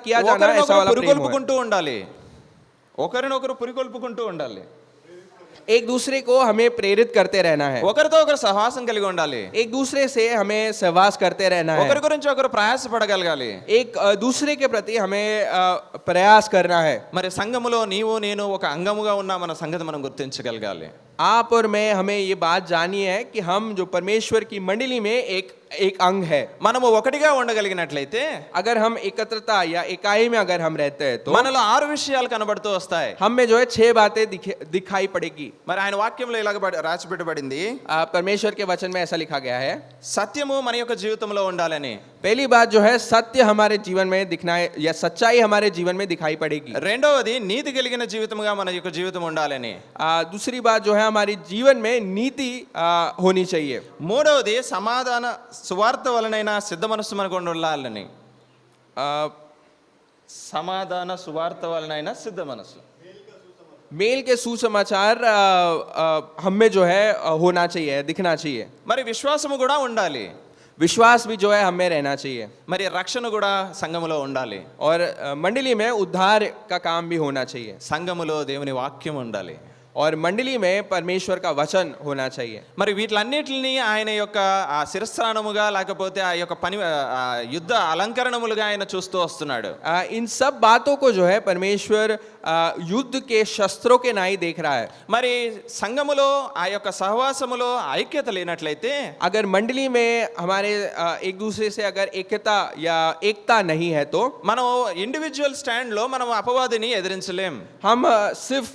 किया जाना ऐसा वाला प्रेम పురికొల్పుకుంటూ ఉండాలి. ఒకరినొకరు పురికొల్పుకుంటూ ఉండాలి. एक दूसरे को हमें प्रेरित करते रहना है, ఒకరితో ఒకరు సహవాసం కలిగి ఉండాలి, एक दूसरे से हमें सहवास करते रहना है, ఒకరి గురించి ఒకరు ప్రయాసపడగలగాలి. एक दूसरे के प्रति हमें प्रयास करना है. మరి సంఘములో నీవు నేను ఒక అంగముగా ఉన్నామన్న సంగతి మనం గుర్తించగలగాలి. आप और मैं हमें ये बात जानी है कि हम जो परमेश्वर की मंडली में एक अंग है. మనము ఒకటిగా ఉండగలిగినట్లయితే अगर हम एकत्रता या इकाई में अगर हम रहते हैं तो మనలో 6 విషయాలు కనబడుతూ వస్తాయి. हम में जो है 6 बातें दिखाई पड़ेगी. మరి ఆయన వాక్యంలో ఇలాగ రాసిపెట్టబడింది, परमेश्वर के वचन में ऐसा लिखा गया है. సత్యము మన యొక్క జీవితంలో ఉండాలని. पहली बात जो है सत्य हमारे जीवन में दिखना है या सच्चाई हमारे जीवन में दिखाई पड़ेगी. రెండవది నీతి కలిగిన జీవితముగా మన యొక్క జీవితం ఉండాలని. दूसरी बात जो है हमारी जीवन में नीति होनी चाहिए. మూడవది సమాధాన సువార్త వలనైనా సిద్ధ మనస్సు మనకు ఉండాలని. సమాధాన సువార్త వలనైనా సిద్ధ మనస్సు. मेल के सुसमाचार हम में जो है होना चाहिए, दिखना चाहिए. మరి విశ్వాసము కూడా ఉండాలి. विश्वास भी जो है हमें रहना चाहिए. మరి రక్షణ కూడా సంఘములో ఉండాలి. और मंडली में उद्धार का काम भी होना चाहिए. సంఘములో దేవుని వాక్యం ఉండాలి. और मंडली में परमेश्वर का वचन होना चाहिए. మరి వీటిలన్నిటిని ఆయన యొక్క ఆ శిరస్త్రాణముగా లేకపోతే ఆ యొక్క పని యుద్ధ అలంకరణములుగా ఆయన చూస్తూ వస్తున్నాడు. इन सब बातों को जो है परमेश्वर युद्ध के शस्त्रों के नाई देख रहा है. మరి సంఘములో ఆ యొక్క సహవాసములో ఐక్యత లేనట్లయితే, अगर मंडली में हमारे एक दूसरे से अगर एकता या एकता नहीं है तो మనం ఇండివిజువల్ స్టాండ్ లో మనం అపవాదిని ఎదిరించలేం. हम सिर्फ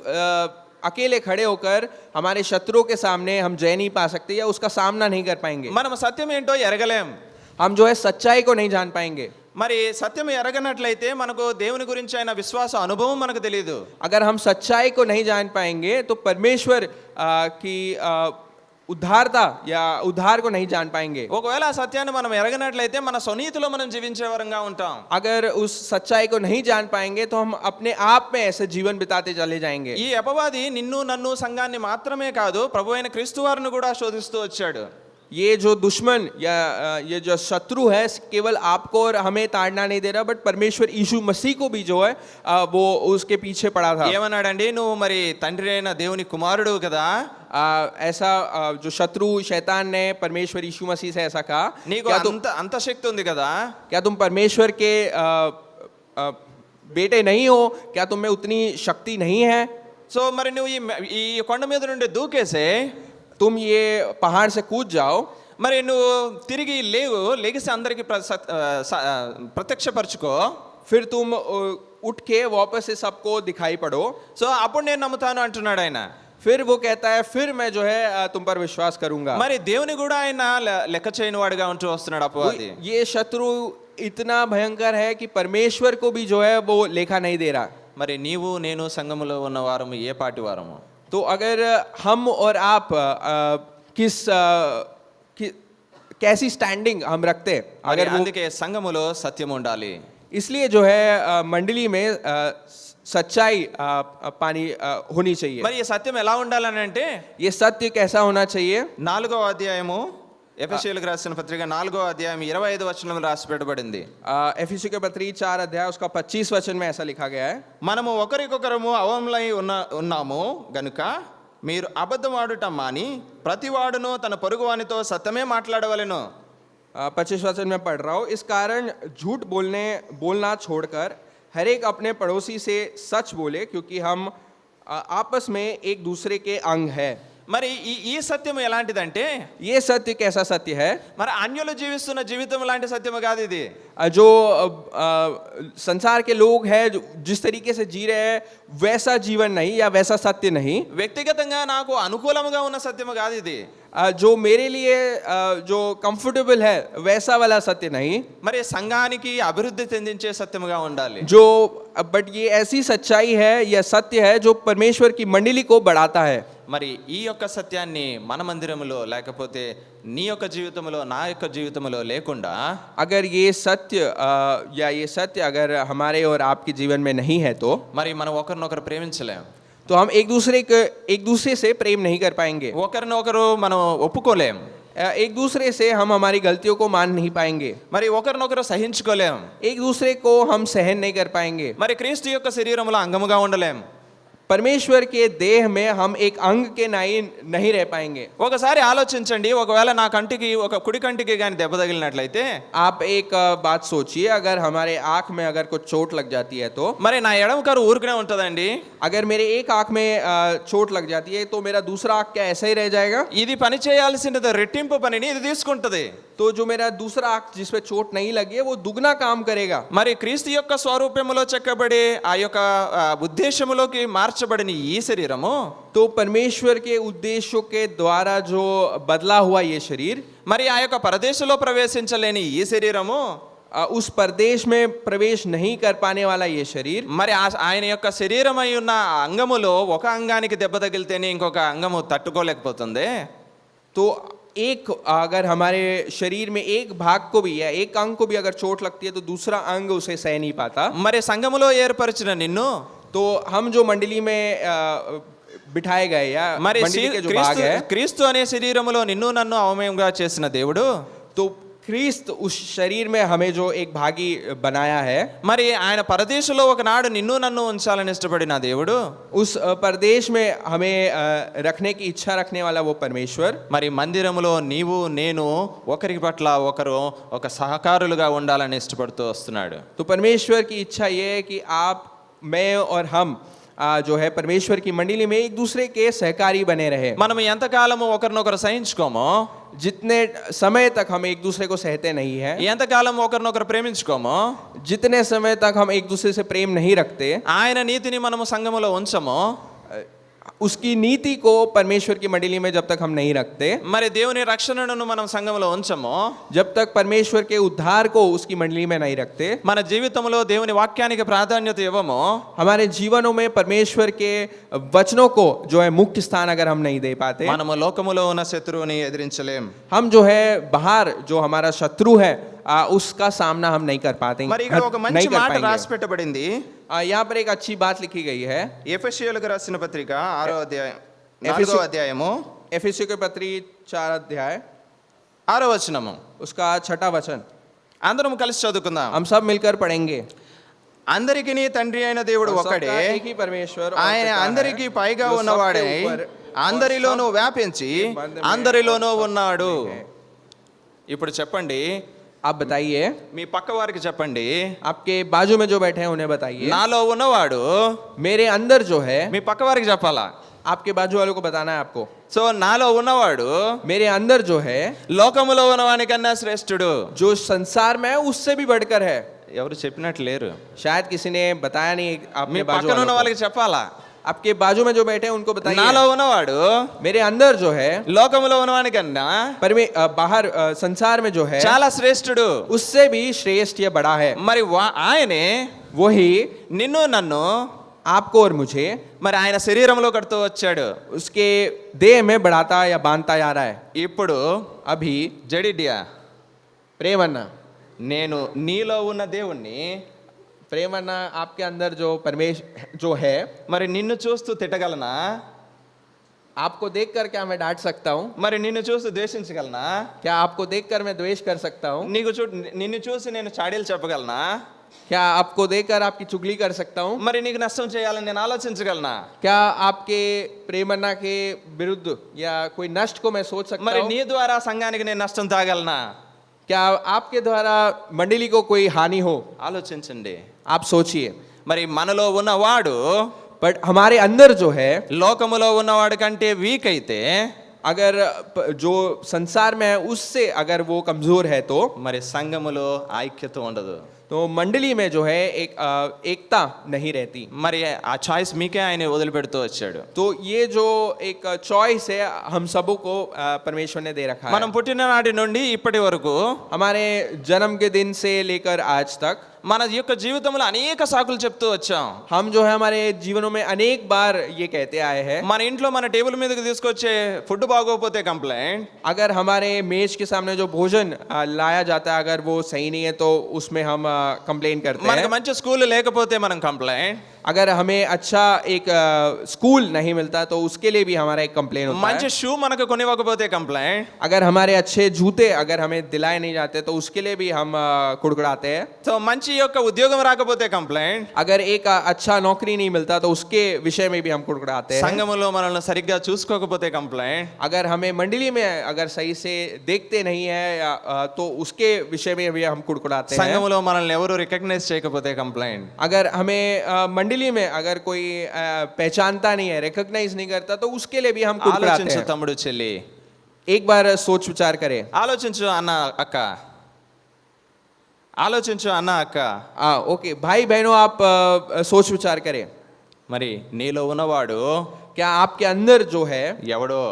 अकेले खड़े होकर हमारे शत्रुओं के सामने हम जय नहीं पा सकते या उसका सामना नहीं कर पाएंगे. మనం సత్యం ఏంటో ఎరగలేం. हम जो है सच्चाई को नहीं जान पाएंगे. మరి సత్యం ఎరగనట్లయితే మనకు దేవుని గురించి అయిన విశ్వాస అనుభవం మనకు తెలియదు. अगर हम सच्चाई को नहीं जान पाएंगे तो परमेश्वर की उद्धारता या उद्धार को नहीं जान पाएंगे. ఒకవేళ ఆ సత్యాన్ని మనం ఎరగనట్లయితే మన స్వనీతిలో మనం జీవించే వరంగా ఉంటాం. अगर उस सच्चाई को नहीं जान पाएंगे तो हम अपने आप में ऐसे जीवन बिताते चले जाएंगे. ఈ అపవాది నిన్ను నన్ను సంఘాన్ని మాత్రమే కాదు ప్రభు అయిన క్రీస్తు వారిని కూడా శోధిస్తూ వచ్చాడు. ये जो दुश्मन या ये जो शत्रु है केवल आपको और हमें ताड़ना नहीं दे रहा, बट परमेश्वर यीशु मसीह को भी जो है वो उसके पीछे पड़ा था. ఏమన్నాడండి, నువ్వు మరి తండ్రి అయిన దేవుని కుమారుడు కదా, ऐसा जो शत्रु शैतान ने परमेश्वर यीशु मसीह से ऐसा कहा, నీకు అంత శక్తి ఉంది కదా, क्या तुम परमेश्वर के बेटे नहीं हो, क्या तुम में उतनी शक्ति नहीं है. సో మరి నువ్వు ఈ కొండ మీద నుండి దూకేసే, तुम ये पहाड़ से कूद जाओ, మరి నువ్వు తిరిగి లేగిసి అందరికి ప్రత్యక్షపరచుకో, फिर तुम उठ के वापस से सबको दिखाई पड़ो. సో అప్పుడు నేను నమ్ముతాను అంటున్నాడు ఆయన. फिर वो कहता है फिर मैं जो है तुम पर विश्वास करूंगा. మరి దేవుని కూడా ఆయన లెక్క చేయని వాడిగా ఉంటూ వస్తున్నాడు అపవాది. ये शत्रु इतना भयंकर है कि परमेश्वर को भी जो है वो लेखा नहीं दे रहा. మరి నీవు నేను సంఘములో ఉన్న వారము ఏ పాటి వారము? तो अगर हम और आप कैसी स्टैंडिंग हम रखते हैं, अगर वो, అందుకే సంఘములో సత్యం ఉండాలి. इसलिए जो है मंडली में सच्चाई पानी होनी चाहिए. మరి ఈ సత్యం ఎలా ఉండాలని అంటే, ये सत्य कैसा होना चाहिए? 4వ అధ్యాయము ఎఫెసీయులకు రాసిన పత్రిక 4వ అధ్యాయం 25 వచనంలో రాసి పెట్టబడింది. एफिसी के पत्री 4 अध्याय उसका 25 वचन में ऐसा लिखा गया है, మనము ఒకరికొకరము అవమలై ఉన్నాము గనుక మీరు అబద్ధమాడుట మాని ప్రతివాడును తన పొరుగువానితో సత్యమే మాట్లాడవలెను. 25 वचन में पढ़ रहा हूँ, इस कारण झूठ बोलना छोड़कर हर एक अपने पड़ोसी से सच बोले, क्योंकि हम आपस में एक दूसरे के अंग है. మరి ఈ సత్యం ఎలాంటిదంటే, ये सत्य कैसा सत्य है? మరి అన్యులు జీవిస్తున్న జీవితం లాంటి సత్యం కాదు ఇది. जो संसार के लोग हैं जिस तरीके से जी रहे हैं वैसा जीवन नहीं या वैसा सत्य नहीं. వ్యక్తిగతంగా నాకు అనుకూలంగా ఉన్న సత్యం కాదు ఇది. जो मेरे लिए जो कंफर्टेबल है वैसा वाला सत्य नहीं. మరి సంఘానికి అభివృద్ధి చెందించే సత్యముగా ఉండాలి. जो बट ये ऐसी सच्चाई है या सत्य है जो परमेश्वर की मंडली को बढ़ाता है. మరి ఈ యొక్క సత్యాన్ని మన మందిరములో లేకపోతే నీ యొక్క జీవితంలో నా యొక్క జీవితంలో లేకుండా, अगर ये सत्य या ये सत्य अगर हमारे और आपके जीवन में नहीं है तो మరి మనం ఒకరినొకరు ప్రేమించలేం. तो हम एक दूसरे से प्रेम नहीं कर पाएंगे. ఒకరినొకరు మనం ఒప్పుకోలేం. एक दूसरे से हम हमारी गलतियों को मान नहीं पाएंगे. మరి ఒకరినొకరు సహించుకోలేం. एक दूसरे को हम सहन नहीं कर पाएंगे. మరి క్రీస్తు యొక్క శరీరములో అంగముగా ఉండలేం. परमेश्वर के देह में हम एक अंग के नहीं रह पाएंगे। ఒకసారి ఆలోచించండి, ఒకవేళ నా కంటికి ఒక కుడి కంటికి కానీ దెబ్బ తగిలినట్లయితే आप एक बात सोचिए, अगर हमारे आंख में अगर कुछ चोट लग जाती है तो మరి నా ఎడమ కరు ఊరుకునే ఉంటుందండి? अगर मेरे एक आंख में चोट लग जाती है तो मेरा दूसरा आंख क्या ऐसा ही रह जाएगा? ఇది పని చేయాల్సినది రెట్టింపు పనిని ఇది తీసుకుంటది. तो जो मेरा दूसरा आंख जिसपे चोट नहीं लगी है वो दुगना काम करेगा। మరి క్రీస్తు యొక్క స్వరూపములో చెక్కబడి ఆ యొక్క ఉద్దేశములోకి మార్చబడిన ఈ శరీరము तो परमेश्वर के उद्देश्यों के द्वारा जो बदला हुआ ये शरीर, మరి ఆ యొక్క పరదేశంలో ప్రవేశించలేని ఈ శరీరము उस परदेश में प्रवेश नहीं कर पाने वाला ये शरीर, మరి ఆయన యొక్క శరీరమై ఉన్న ఆ అంగములో ఒక అంగానికి దెబ్బ తగిలితేనే ఇంకొక అంగము తట్టుకోలేకపోతుంది. तो एक अगर हमारे शरीर में एक भाग को भी या एक अंग को भी अगर चोट लगती है तो दूसरा अंग उसे सह नहीं पाता। మరి సంఘములో ఏర్పరిచిన నిన్ను तो हम जो मंडली में बिठाए गए या మరి मंडली के जो भाग है, క్రీస్తు అనే శరీరములో నిన్ను నన్ను అవయవంగా చేసిన దేవుడు, तो ख्रीस्त उस शरीर में हमें जो एक भागी बनाया है, మరి ఆయన పరదేశంలో ఒకనాడు నిన్ను నన్ను ఉంచాలని ఇష్టపడిన దేవుడు, उस परदेश में हमें रखने की इच्छा रखने वाला वो परमेश्वर, మరి మందిరములో నీవు నేను ఒకరి పట్ల ఒకరు ఒక సహకారులుగా ఉండాలని ఇష్టపడుతూ వస్తున్నాడు. तो परमेश्वर की इच्छा ये है कि आप, मैं और हम जो है परमेश्वर की मंडली में एक दूसरे के सहकारी बने रहे। మనం ఎంతకాలము ఒకరినొకరు సహించుకోమో, जितने समय तक हम एक दूसरे को सहते नहीं हैं, ఎంతకాలం ఒకరినొకరు ప్రేమించుకోమో, जितने समय तक हम एक दूसरे से प्रेम नहीं रखते, ఆయన నీతిని మనము సంఘములో ఉంచమో, उसकी नीति को परमेश्वर की मंडली में जब तक हम नहीं रखते, మరి దేవుని రక్షణను మనం సంఘములో ఉంచమో, जब तक परमेश्वर के उद्धार को उसकी मंडली में नहीं रखते, మన జీవితంలో దేవుని వాక్యానికి ప్రాధాన్యత ఇవ్వమో, हमारे जीवनों में परमेश्वर के वचनों को जो है मुख्य स्थान अगर हम नहीं दे पाते, మనము లోకములో ఉన్న శత్రువుని ఎదిరించలేం. हम जो है बाहर जो हमारा शत्रु है उसका सामना हम नहीं कर पाते, మరి ఇక్కడ ఒక మంచి नहीं कर మాట पाएंगे। రాసి పెట్టబడింది. यहाँ पर एक अच्छी बात लिखी गई है, ఎఫెసీయులకు రాసిన పత్రిక 6వ అధ్యాయం ఎఫెసీ- 4వ అధ్యాయము एफेसियों के पत्री 4 अध्याय 6వ వచనము. उसका 6वां वचन అందరం కలిసి చదువుకుందాం. हम सब मिलकर पढ़ेंगे। అందరికీ తండ్రి అయిన దేవుడు और सबका ఒక్కడే, एक ही परमेश्वर और ఆయన पिता है, అందరికీ పైగా जो ఉన్నవాడే सबके ऊपर అందరిలోనూ వ్యాపించి బంధమే అందరిలోనూ ఉన్నాడు. ఇప్పుడు చెప్పండి, आप बताइए, మీ పక్క వారికి చెప్పండి, आपके बाजू में जो बैठे हैं उन्हें बताइए, నాలో ఉన్నవాడు मेरे अंदर जो है, మీ పక్క వారికి చెప్పాలా. आपके बाजू वालों को बताना है आपको, సో నాలో ఉన్నవాడు मेरे अंदर जो है, లోకములో ఉన్నవానికన్నా శ్రేష్ఠుడు. जो संसार में है उससे भी बढ़कर है। ఎవరు చెప్పినట్టు లేరు. शायद किसी ने बताया नहीं, మీ आपने बाजू పక్కన ఉన్న वालों వాళ్ళకి చెప్పాలా, को। आपके बाजू में जो बैठे हैं उनको बताइए, నాలో ఉన్నవాడు मेरे अंदर जो है, లోకములో ఉన్నవానికన్నా बाहर संसार में जो है చాలా శ్రేష్ఠుడు. उससे भी श्रेष्ठ या बड़ा है। మరి ఆయనే वही నిన్ను నన్ను आपको और मुझे మరి ఆయన శరీరంలో కడుతూ వచ్చాడు. उसके देह में बढ़ाता या बांधता जा रहा है। ఇప్పుడు अभी జడిడియా प्रेमन्ना నేను నీలో ఉన్న దేవుణ్ణి प्रेमन्ना आपके अंदर जो परमेश जो है, మరి నిన్ను చూస్తూ తిట్టగలనా, आपको देखकर क्या मैं डांट सकता हूँ? మరి నిన్ను చూస్తూ ద్వేషించగలనా, क्या आपको देखकर मैं द्वेष कर सकता हूँ? నిన్ను చూసి నేను చాడీలు చెప్పగలనా, क्या आपको देखकर आपकी चुगली कर सकता हूँ? మరి నీకు నష్టం చేయాలని నేను ఆలోచించగలనా, क्या आपके प्रेमन्ना के विरुद्ध या कोई नष्ट को मैं सोच सकता మరి हूँ? నీ ద్వారా సంఘానికి నేను నష్టం తాగలనా. क्या आपके द्वारा मंडली को कोई हानि हो? ఆలోచించండి. आप सोचिए। మరి మనలో ఉన్నవాడు बट हमारे अंदर जो है, లోకములో ఉన్నవాడి కంటే వీక్ అయితే अगर जो संसार में है उससे अगर वो कमजोर है तो మరి సంఘములో ఐక్యత ఉండదు. तो मंडली में जो है एकता नहीं रहती। మరి ఆ చాయిస్ మీకే ఆయన వదిలిపెడుతూ వచ్చాడు. तो ये जो एक चॉइस है हम सबों को परमेश्वर ने दे रखा మనం है। పుట్టిన నాటి నుండి ఇప్పటి వరకు हमारे जन्म के दिन से लेकर आज तक మన యొక్క జీవితంలో అనేక సాకులు చెప్తూ వచ్చాం. हम जो है हमारे जीवनों में अनेक बार ये कहते आए हैं, మన ఇంట్లో మన టేబుల్ మీదకి తీసుకొచ్చే ఫుడ్ బాగోకపోతే కంప్లైంట్, अगर हमारे मेज के सामने जो भोजन लाया जाता है अगर वो सही नहीं है तो उसमें हम कंप्लेन करते మనకి हैं। మంచి స్కూల్ లేకపోతే మనం కంప్లైంట్, अगर हमें अच्छा एक स्कूल नहीं मिलता तो उसके लिए भी हमारा एक कंप्लेन होता మంచి है। షూ మనకు కొనివ్వకపోతే కంప్లైంట్, अगर हमारे अच्छे जूते अगर हमें दिलाए नहीं जाते तो उसके लिए भी हम कुड़कुड़ाते हैं। సో మంచి యొక్క ఉద్యోగం రాకపోతే కంప్లైంట్, अगर एक अच्छा नौकरी नहीं मिलता तो उसके विषय में भी हम कुड़कुड़ाते हैं। సంఘములో మనల్ని సరిగ్గా చూసుకోకపోతే కంప్లైంట్, अगर हमें मंडली में अगर सही से देखते नहीं है तो उसके विषय में भी हम कुड़कुड़ाते हैं। సంఘములో మనల్ని ఎవరు రికగ్నైజ్ చేయకపోతే కంప్లైంట్, अगर हमें मंडली में अगर कोई पहचानता नहीं है, रिकॉग्नाइज नहीं करता तो उसके लिए भी हम कुड़कुड़ाते ఆలోచించు हैं। తమ్ముడు చెల్లి, एक बार सोच विचार करें। ఆలోచించు అన్న అక్క, ఆలోచించు అన్న అక్క. ओके भाई बहनों आप सोच विचार करें। మరి నీలో ఉన్నవాడు क्या आपके अंदर जो है ఎవడో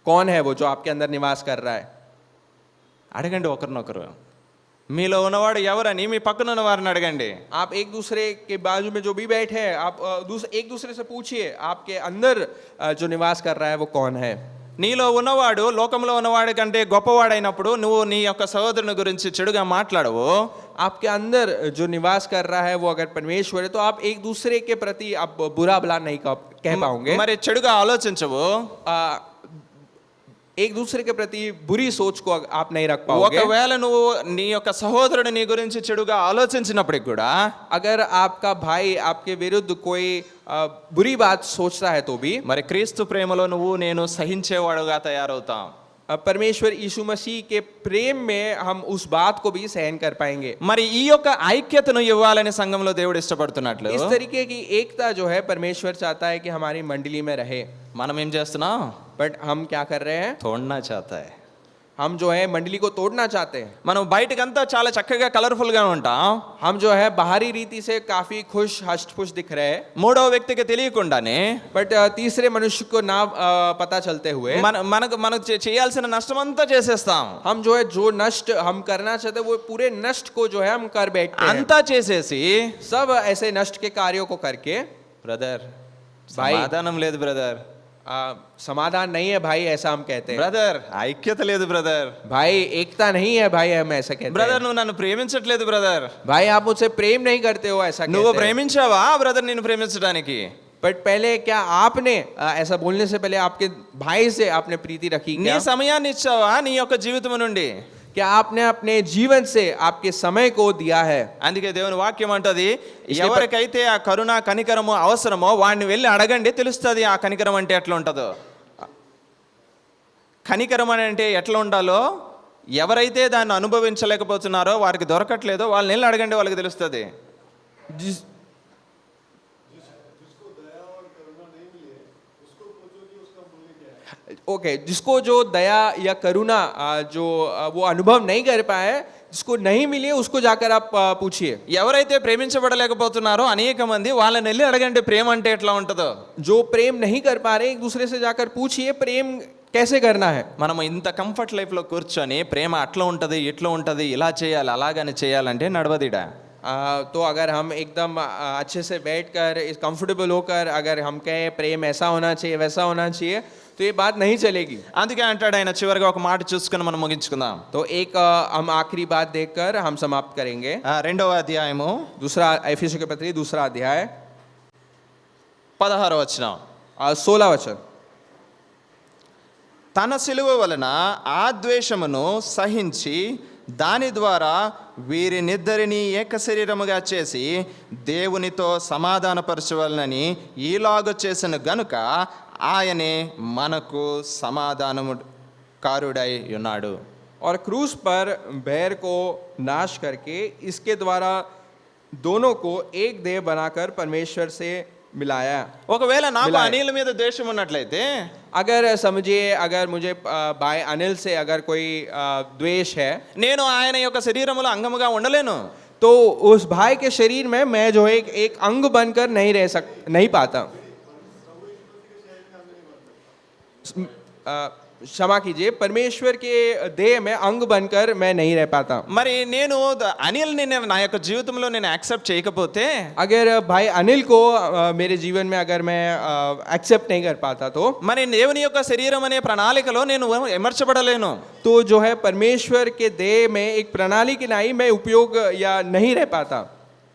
कौन है वो जो आपके अंदर निवास कर रहा है? అడగండి ఒకరినొకరు. మీలో ఉన్నవాడు ఎవరని మీ పక్కన ఉన్న వారిని అడగండి. आप एक दूसरे के बाजू में जो भी बैठे हैं आप एक दूसरे से पूछिए आपके अंदर जो निवास कर रहा है वो कौन है। నీలో ఉన్నవాడు లోకంలో ఉన్నవాడి కంటే గొప్పవాడైనప్పుడు నువ్వు నీ యొక్క సహోదరుని గురించి చెడుగా మాట్లాడవు. आपके अंदर जो निवास कर रहा है वो अगर परमेश्वर है तो आप एक दूसरे के प्रति आप बुरा भला नहीं कह पाओगे। మరి చెడుగా ఆలోచించవు. आ, एक दूसरे के प्रति बुरी सोच को आप नहीं रख पाओगे। ఒకవేళ నువ్వు నీ యొక్క సహోదరుడు నీ గురించి చెడుగా ఆలోచించినప్పటికి కూడా अगर आपका भाई आपके विरुद्ध कोई बुरी बात सोचता है तो भी మరి క్రీస్తు ప్రేమలో నువ్వు నేను సహించేవాడుగా తయారవుతాం. परमेश्वर यीशु मसीह के प्रेम में हम उस बात को भी सहन कर पाएंगे। మరి ఈ యొక్క ఐక్యతను ఇవ్వాలని సంఘంలో దేవుడు ఇష్టపడుతున్నట్లు इस तरीके की एकता जो है परमेश्वर चाहता है कि हमारी मंडली में रहे। మనం ఏం చేస్తున్నాం? बट हम क्या कर रहे हैं? తోడనా चाहता है. हम जो है मंडली को तोड़ना चाहते हैं। మనం బయటకంతా చాలా చక్కగా కలర్ఫుల్ గా ఉంటాం. हम जो है बाहरी रीति से काफी खुश हष्ट पुष्ट दिख रहे हैं, మూడో వ్యక్తికి తెలియకుండానే बट तीसरे मनुष्य को ना पता चलते हुए మనకు చేయాల్సిన నష్టం అంతా చేసేస్తాం. हम जो है जो नष्ट हम करना चाहते हैं वो पूरे नष्ट को जो है हम कर बैठते हैं। అంతా చేసేసి सब ऐसे नष्ट के कार्यों को करके బ్రదర్ भाई, సమాధానం లేదు బ్రదర్, समाधान नहीं है भाई ऐसा हम कहते हैं। బ్రదర్ ఐక్యత లేదు బ్రదర్, भाई एकता नहीं है भाई हम ऐसा कहते బ్రదర్ हैं। నువ్వు నన్ను ప్రేమించట్లేదు బ్రదర్. भाई आप मुझसे प्रेम नहीं करते हो ऐसा నువ్వు कहते हैं। ప్రేమించావా బ్రదర్ నిన్ను ప్రేమించడానికి? बट पहले क्या आपने ऐसा बोलने से पहले आपके भाई से आपने प्रीति रखी నీ क्या? సమయాన్ని ఇచ్చావా నీ యొక్క జీవితం నుండి? क्या आपने अपने जीवन से आपके समय को दिया है? అందుకే దేవుని వాక్యం అంటది इसलिए ఎవరికైతే ఆ కరుణ కనికరము అవసరమో వాడిని వెళ్ళి అడగండి, తెలుస్తుంది ఆ కనికరం అంటే ఎట్లా ఉంటుందో. కనికరం అని అంటే ఎట్లా ఉండాలో ఎవరైతే దాన్ని అనుభవించలేకపోతున్నారో వారికి దొరకట్లేదో వాళ్ళని వెళ్ళి అడగండి, వాళ్ళకి తెలుస్తుంది. जिस ओके जिसको जो दया या करुणा जो वो अनुभव नहीं कर पाए, जिसको नहीं मिली है, उसको जाकर आप पूछिए। ఎవరైతే ప్రేమించబడలేకపోతున్నారో అనేక మంది వాళ్ళని వెళ్ళి అడగండి ప్రేమ అంటే ఎట్లా ఉంటుందో. जो प्रेम नहीं कर पा रहे एक दूसरे से जाकर पूछिए प्रेम कैसे करना है। మనం ఇంత కంఫర్ట్ లైఫ్లో కూర్చొని ప్రేమ అట్లా ఉంటుంది ఇట్లా ఉంటుంది ఇలా చేయాలి అలాగని చేయాలంటే నడవదిడా. तो अगर हम एकदम अच्छे से बैठकर कंफर्टेबल होकर अगर हम कहें प्रेम ऐसा होना चाहिए वैसा होना चाहिए तो ये बात नहीं चलेगी। అందుకే అంటాడు ఆయన చివరిగా ఒక మాట చూసుకొని మనం ముగించుకుందాం. तो एक हम आखिरी बात देखकर हम समाप्त करेंगे। రెండవ అధ్యాయము दूसरा एफिसियों के पत्री दूसरा अध्याय 16వ వచనం. 16 वचन। తన సిలువ వలన ఆ ద్వేషమును సహించి దాని ద్వారా వీరినిద్దరిని ఏక శరీరముగా చేసి దేవునితో సమాధానపరచవలనని ఈలాగు చేసిన గనుక ఆయనే మనకు సమాధానము కారుడై ఉన్నాడు. और क्रूस पर बैर को नाश करके इसके द्वारा दोनों को एक देह बनाकर परमेश्वर से मिलाया। ఒకవేళ నాకు మిలాయ. అనిల్ మీద ద్వేషం ఉన్నట్లయితే अगर समझिए अगर मुझे भाई अनिल से अगर कोई द्वेष है నేను ఆయన యొక్క శరీరములో అంగముగా ఉండలేను. तो उस भाई के शरीर में मैं जो है एक अंग बनकर नहीं पाता। क्षमा कीजिए परमेश्वर के देह में अंग बनकर मैं नहीं रह पाता। మరి నేను అనిల్ని నా యొక్క జీవితంలో నేను యాక్సెప్ట్ చేయకపోతే अगर भाई अनिल को मेरे जीवन में अगर मैं एक्सेप्ट नहीं कर पाता तो మరి దేవుని యొక్క శరీరం అనే ప్రణాళికలో నేను ఎమర్చబడలేను. तो जो है परमेश्वर के देह में एक प्रणाली की नाई मैं उपयोग या नहीं रह पाता।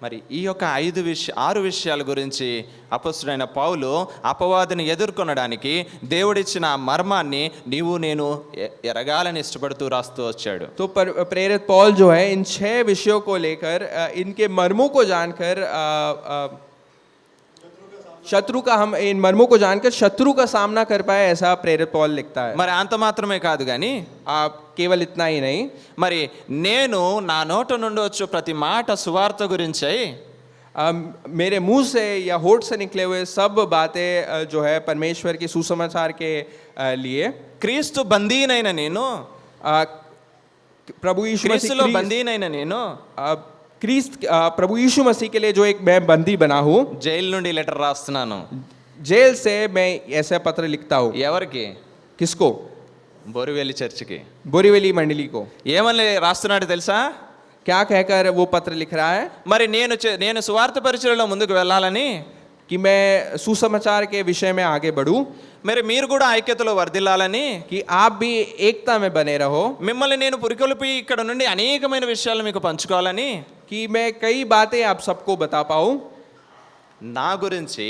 మరి ఈ యొక్క 6 విషయాల గురించి అపొస్తలుడైన పౌలు అపవాదిని ఎదుర్కొనడానికి దేవుడిచ్చిన ఆ మర్మాన్ని నీవు నేను ఎరగాలని ఇష్టపడుతూ రాస్తూ వచ్చాడు. तो प्रेरित पौल जो है इन 6 विषयों को लेकर इनके मर्मों को जानकर शत्रु का हम इन मर्मों को जानकर शत्रु का सामना कर पाए, ऐसा प्रेरित पौल लिखता है. మరి అంత మాత్రమే కాదు కానీ आप केवल इतना ही नहीं, మరి నేను నా నోట నుండి వచ్చు ప్రతి మాట సువార్త గురించై मेरे मुंह से या होठ से निकले हुए सब बातें जो है परमेश्वर के सुसमाचार के लिए క్రీస్తు బందీనైన నేను प्रभु यीशु मसीह క్రీస్తులో బందీనైన నేను प्रभु यीशु मसीह के लिए जो एक मैं बंदी बना हूँ, జైలు నుండి లెటర్ రాస్తున్నాను. जेल से मैं ऐसा पत्र लिखता हूँ. ఎవరికి? किसको? బోరివెల్లి చర్చికి. बोरीवली मंडली को. ఏమని రాస్తున్నాడు తెలుసా? क्या कहकर वो पत्र लिख रहा है? మరి నేను సువార్త పరిచర్యలో ముందుకు వెళ్ళాలని, कि मैं सुसमाचार के विषय में आगे बढ़ूं, మరి మీరు కూడా ఐక్యతలో వర్ధిల్లాలని, कि आप भी एकता में बने रहो, మిమ్మల్ని నేను పురికొల్పి ఇక్కడ నుండి అనేకమైన విషయాలు మీకు పంచుకోవాలని, कि मैं कई बातें आप सबको बता पाऊं. నా గురించి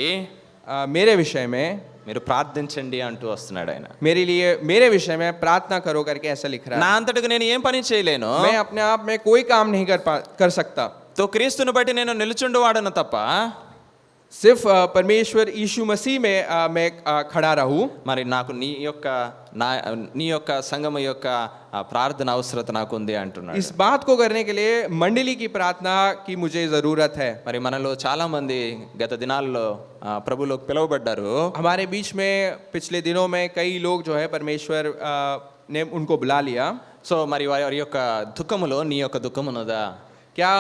मेरे विषय में మీరు ప్రార్థించండి అంటూ వస్తున్నాడు ఆయన. मेरे लिए मेरे विषय में प्रार्थना करो करके ऐसा लिख रहा నా है. అంతటికి నేను ఏం పని చేయలేను. मैं अपने आप में कोई काम नहीं कर सकता. తో క్రీస్తుని బట్టి నేను నిలుచుండు వాడను తప్ప, सिर्फ परमेश्वर यीशु मसीह में मैं खड़ा रहूं. మరి నాకు నీ యొక్క సంఘము యొక్క ప్రార్థన అవసరత నాకు ఉంది అంటున్నాడు. इस बात को करने के लिए मंडली की प्रार्थना की मुझे जरूरत है. మరి మనలో చాలా మంది గత దినాల్లో ప్రభులోకి పిలువబడ్డారు. हमारे बीच में पिछले दिनों में कई लोग जो है परमेश्वर ने उनको बुला लिया. సో మరి వారి యొక్క దుఃఖములో నీ యొక్క దుఃఖమున్నదా? क्या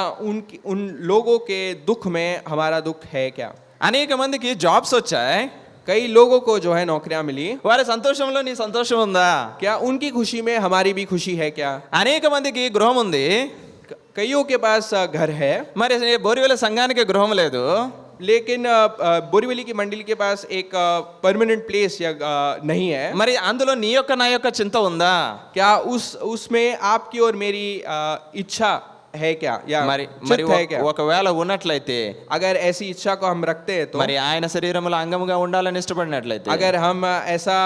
उन लोगों के दुख में हमारा दुख है क्या? అనేక మందికి జాబ్స్ వచ్చాయి. कई लोगों को जो है नौकरियां मिली. వారి సంతోషంలో నీ సంతోషం ఉందా? क्या उनकी खुशी में हमारी भी खुशी है क्या? అనేక మందికి గృహం ఉంది. कईयों के पास घर है, మరి బోరివెల సంఘానికి గృహం లేదు. लेकिन बोरीवली की मंडली के पास एक परमानेंट प्लेस या नहीं है. మరి అందులో నీ యొక్క నా యొక్క చింత ఉందా? क्या उसमें आपकी और मेरी इच्छा है क्या, या మరి चित्त है क्या? ఒకవేళ ఉన్నట్లయితే, अगर ऐसी इच्छा को हम रखते हैं तो, మరి ఆయన శరీరంలో అంగముగా ఉండాలని ఇష్టపడినట్లయితే, अगर हम ऐसा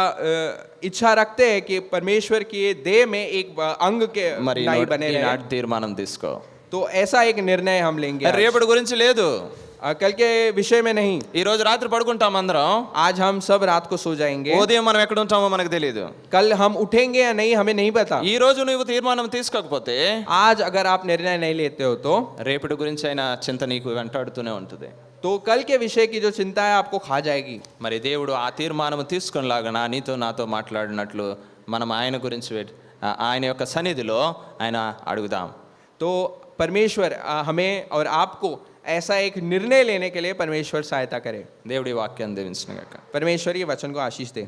इच्छा रखते हैं कि परमेश्वर की देह में एक अंग के మరి नाई बने रहे, ఈనాటి తీర్మానం తీసుకో. तो ऐसा एक निर्णय हम लेंगे. आज. రేపటి గురించి లేదు. कल के विषय में नहीं. ఈ రోజు రాత్రి పడుకుంటాం అందరం. आज हम सब रात को सो जाएंगे. ఉదయం మనం ఎక్కడ ఉంటామో మనకు తెలియదు. कल हम उठेंगे या नहीं हमें नहीं पता. ఈ రోజు నువ్వు తీర్మానం తీసుకోకపోతే, आज अगर आप निर्णय नहीं लेते हो तो రేపటి గురించి అయినా చింత నీకు వెంటాడుతూనే ఉంటుంది. तो कल के विषय की जो चिंता है आपको खा जाएगी. మరి దేవుడు ఆ తీర్మానం తీసుకునేలాగా నీతో నాతో మాట్లాడినట్లు మనం ఆయన గురించి ఆయన యొక్క సన్నిధిలో ఆయన అడుగుదాం. तो परमेश्वर हमें और आपको ऐसा एक निर्णय लेने के लिए परमेश्वर सहायता करे. దేవుడి వాక్యాన్ని దీవించును గాక. परमेश्वर ये वचन को आशीष दे.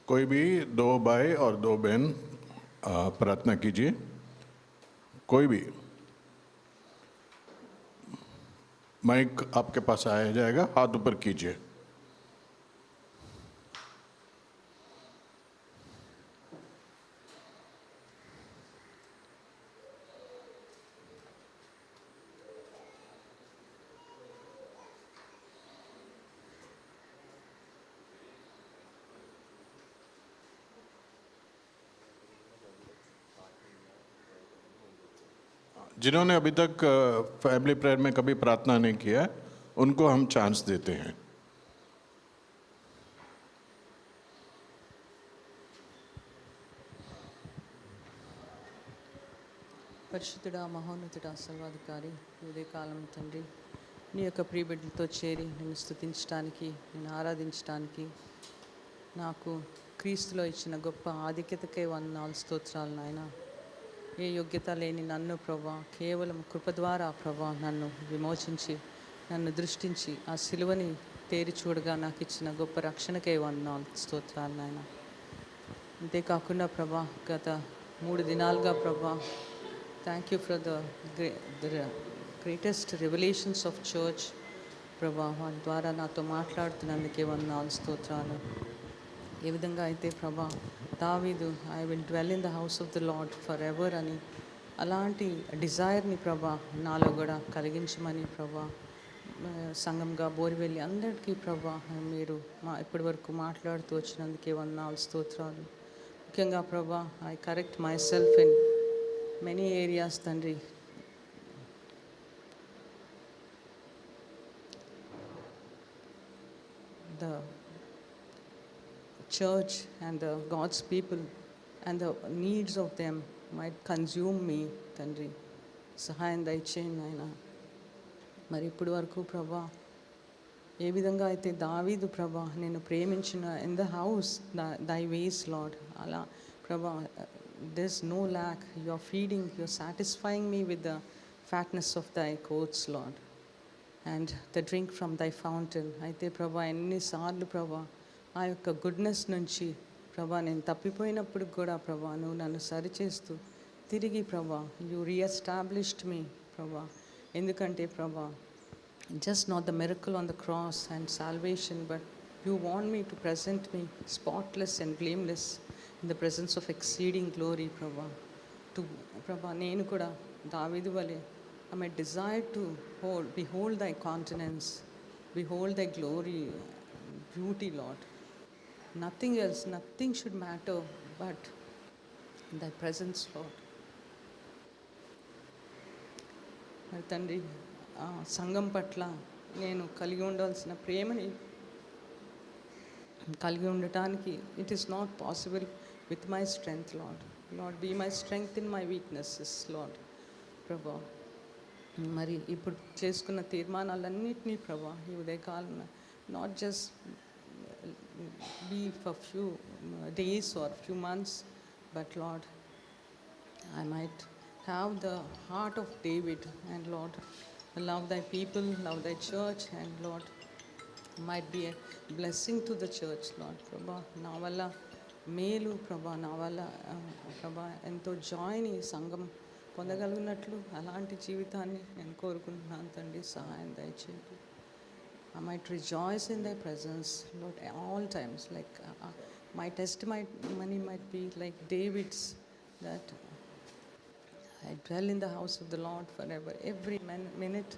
कोई भी 2 भाई और 2 बहन प्रार्थना कीजिए. कोई भी माइक आपके पास आया जाएगा, हाथ ऊपर कीजिए. जिन्होंने अभी तक फैमिली प्रेयर में कभी प्रार्थना नहीं किया, उनको हम चांस देते हैं. పరిశుద్ధుడా, మహోన్నతుడా, సర్వాధికారి, ఉదయకాలం తండ్రి, నీ యొక్క ప్రియబిడ్డలతో చేరి నిన్ను స్తుతించడానికి, నిన్ను ఆరాధించడానికి నాకు క్రీస్తులో ఇచ్చిన గొప్ప ఆధిక్యతకై వందనాలు, స్తోత్రాలు నాయన. ఏ యోగ్యత లేని నన్ను ప్రభా, కేవలం కృప ద్వారా ప్రభా నన్ను విమోచించి, నన్ను దృష్టించి ఆ సిలువని తేరి చూడగా నాకు ఇచ్చిన గొప్ప రక్షణకై వందనాలు, స్తోత్రాలు నాయన. అంతేకాకుండా ప్రభా, గత 3 దినాలుగా ప్రభా, thank you for the greatest revolutions of church ప్రభా వారి ద్వారా నాతో మాట్లాడుతున్నందుకే వందనాలు స్తోత్రాలు. ఏ విధంగా అయితే ప్రభా దావీదు I will dwell in the house of the lord for ever అని అలాంటి డిజైర్ని ప్రభా నాలో కూడా కలిగించమని ప్రభా సంఘంగా బోరివెల్లి అందరికీ ప్రభా మీరు ఇప్పటి వరకు మాట్లాడుతూ వచ్చినందుకే వందనాలు స్తోత్రాలు. ముఖ్యంగా ప్రభా I correct my self in many areas తండ్రి. The church and the God's people and the needs of them might consume me తండ్రి. సహాయం దయచేయండి నాయన. మరి ఇప్పటి వరకు ప్రభా ఏ విధంగా అయితే దావీదు ప్రభా నేను ప్రేమించిన ఇన్ ద హౌస్ దై వేస్ లార్డ్ అలా ప్రభా this no lack you are feeding you are satisfying me with the fatness of thy courts Lord and the drink from thy fountain. అయితే ప్రభా ఎన్నిసార్లు ప్రభా ఆ యొక్క గుడ్నెస్ నుంచి ప్రభా నేను తప్పిపోయినప్పుడు కూడా ప్రభా నువ్వు నన్ను సరిచేస్తూ తిరిగి ప్రభా యు రీఎస్టాబ్లిష్డ్ మీ ప్రభా. ఎందుకంటే ప్రభా just not the miracle on the cross and salvation, but you want me to present me spotless and blameless in the presence of exceeding glory ప్రభా. టు ప్రభా నేను కూడా దావీదు వలె I may desire to behold thy countenance, behold thy glory, beauty, Lord. Nothing else, nothing should matter but thy presence, Lord. మరి తండ్రి సంఘం పట్ల నేను కలిగి ఉండాల్సిన ప్రేమని కలిగి ఉండటానికి it is not possible with my strength Lord. Lord be my strength in my weaknesses Lord ప్రభా. మరి ఇప్పుడు చేసుకున్న తీర్మానాలన్నింటినీ ప్రభా ఈ ఉదయకాలం not just be for few days or few months but Lord I might have the heart of David and Lord love thy people, love thy church, and Lord might be a blessing to the church, Lord. Prabha నా వల్ల మేలు ప్రభా, నా వల్ల ప్రభా ఎంతో జాయ్ని సంఘం పొందగలిగినట్లు అలాంటి జీవితాన్ని నేను కోరుకుంటున్నాను తండ్రి. సహాయం దయచేయండి. I might rejoice in thy presence, Lord, at all times. Like my testimony might be like David's, that I dwell in the house of the Lord forever. Every minute,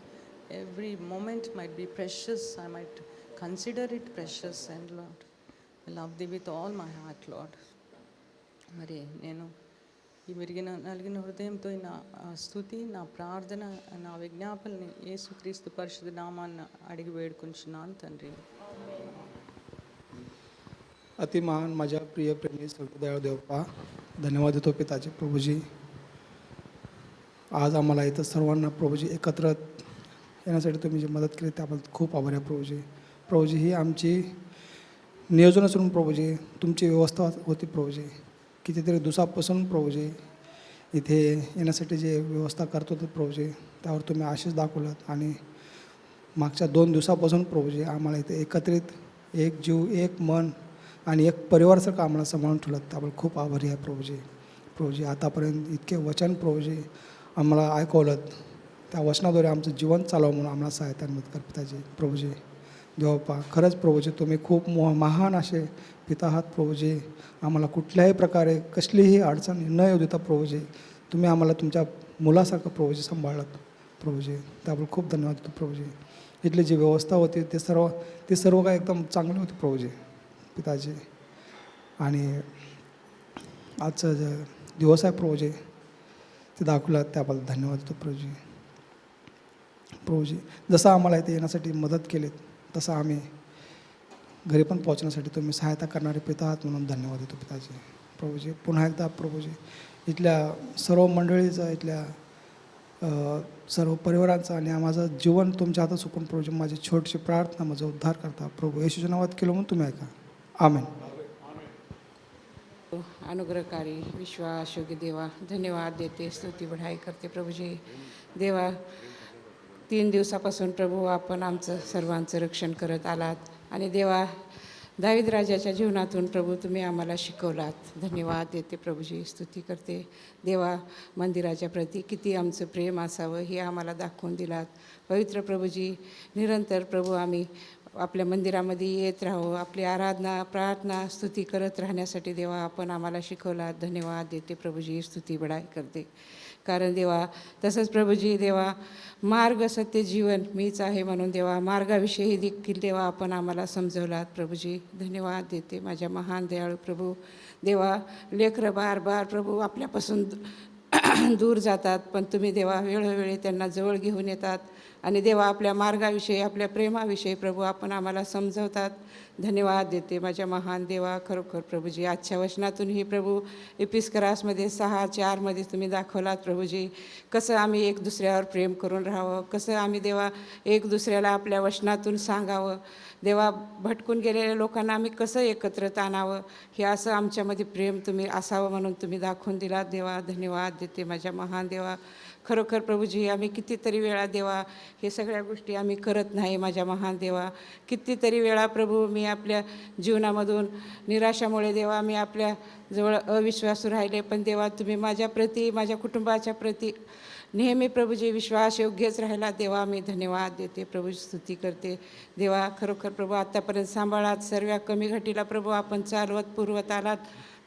every moment might be precious. I might consider it precious, and Lord, I love thee with all my heart, Lord. మరి నేను ఈ నలిగిన హృదయంతో నా స్తుతి, నా ప్రార్థన, నా విజ్ఞాపనని యేసుక్రీస్తు పరిశుద్ధ నామాన్ని అడిగి వేడుకుంటున్నాను తండ్రి. अति महान माझ्या प्रिय प्रेमी सर्वदयाळ देवपा, धन्यवाद देतो पिताजी प्रभूजी. आज आम्हाला इथं सर्वांना प्रभूजी एकत्र येण्यासाठी तुम्ही जी मदत केली त्याबद्दल खूप आभारी आहे प्रभूजी. प्रभूजी ही आमची नियोजन असून प्रभूजी तुमची व्यवस्था होती प्रभूजी. कितीतरी दिवसापासून प्रभूजी इथे येण्यासाठी जे व्यवस्था करत होते प्रभूजी त्यावर तुम्ही आशीष दाखवलात आणि मागच्या 2 दिवसापासून प्रभूजी आम्हाला इथे एकत्रित एक जीव एक मन आणि एक परिवारासारखं आम्हाला सांभाळून ठेवलं. त्याबद्दल खूप आभारी आहे प्रभूजी. प्रभूजी आतापर्यंत इतके वचन प्रभूजी आम्हाला ऐकवलं, त्या वचनाद्वारे आमचं जीवन चालावं म्हणून आम्हाला सहायता मदत कर पिताजी. प्रभूजी देवप्पा, खरंच प्रभूजी तुम्ही खूप महान असे पिता आहात प्रभूजी. आम्हाला कुठल्याही प्रकारे कसलीही अडचण न येऊ देता प्रभूजी तुम्ही आम्हाला तुमच्या मुलासारखं प्रभूजी सांभाळलात प्रभूजी. त्याबद्दल खूप धन्यवाद देतो प्रभूजी. इथली जी व्यवस्था होती ते सर्व काय एकदम चांगली होती प्रभूजी पिताजी. आणि आजचा जे दिवस आहे प्रभूजी ते दाखवला त्याबद्दल धन्यवाद देतो प्रभूजी. प्रभूजी जसं आम्हाला इथे येण्यासाठी मदत केली तसं आम्ही घरी पण पोहोचण्यासाठी तुम्ही सहायता करणारे पिता आहात म्हणून धन्यवाद देतो पिताजी. प्रभूजी पुन्हा एकदा प्रभूजी इथल्या सर्व मंडळीचं, इथल्या सर्व परिवारांचं आणि माझं जीवन तुमच्या हातात सोपून प्रभूजी माझी छोटीशी प्रार्थना माझा उद्धार करता प्रभू येशूच्या नावात केलं म्हणून तुम्ही ऐका. आमेन. अनुग्रहकारी विश्वासयोग्य देवा, धन्यवाद देते, स्तुती बढाई करते प्रभूजी. देवा 3 दिवसापासून प्रभू आपण आमचं सर्वांचं रक्षण करत आलात आणि देवा दावीद राजाच्या जीवनातून प्रभू तुम्ही आम्हाला शिकवलात. धन्यवाद देते प्रभूजी, स्तुती करते. देवा, मंदिराच्या प्रती किती आमचं प्रेम असावं हे आम्हाला दाखवून दिलात. पवित्र प्रभूजी, निरंतर प्रभू आम्ही आपल्या मंदिरामध्ये येत राहू, आपली आराधना, प्रार्थना, स्तुती करत राहण्यासाठी देवा आपण आम्हाला शिकवलात. धन्यवाद देते प्रभूजी, स्तुती बढाई करते. कारण देवा, तसंच प्रभूजी देवा, मार्ग सत्य जीवन मीच आहे म्हणून देवा मार्गाविषयी देखील देवा आपण आम्हाला समजवलात. प्रभूजी धन्यवाद देते माझ्या महान दयाळू प्रभू. देवा, लेकरं बार बार प्रभू आपल्यापासून दूर जातात, पण तुम्ही देवा वेळोवेळी त्यांना जवळ घेऊन येतात आणि देवा आपल्या मार्गाविषयी, आपल्या प्रेमाविषयी प्रभू आपण आम्हाला समजवतात. धन्यवाद देते माझ्या महान देवा. खरोखर प्रभूजी आजच्या वचनातूनही प्रभू एपिस्करासमध्ये 6:4 तुम्ही दाखवलात प्रभूजी, कसं आम्ही एक दुसऱ्यावर प्रेम करून राहावं, कसं आम्ही देवा एक दुसऱ्याला आपल्या वचनातून सांगावं. देवा, भटकून गेलेल्या लोकांना आम्ही कसं एकत्रित आणावं, हे असं आमच्यामध्ये प्रेम तुम्ही असावं म्हणून तुम्ही दाखवून दिलात देवा. धन्यवाद देते माझ्या महान देवा. खरोखर प्रभूजी आम्ही कितीतरी वेळा देवा हे सगळ्या गोष्टी आम्ही करत नाही माझ्या महान देवा. कितीतरी वेळा प्रभू मी आपल्या जीवनामधून निराशामुळे देवा मी आपल्या जवळ अविश्वासू राहिले, पण देवा तुम्ही माझ्या प्रती, माझ्या कुटुंबाच्या प्रती नेहमी प्रभूजी विश्वास योग्यच राहिला देवा. मी धन्यवाद देते प्रभूची, स्तुती करते देवा. खरोखर प्रभू आत्तापर्यंत सांभाळात, सर्व कमी घटीला प्रभू आपण चालवत पुरवत आलात.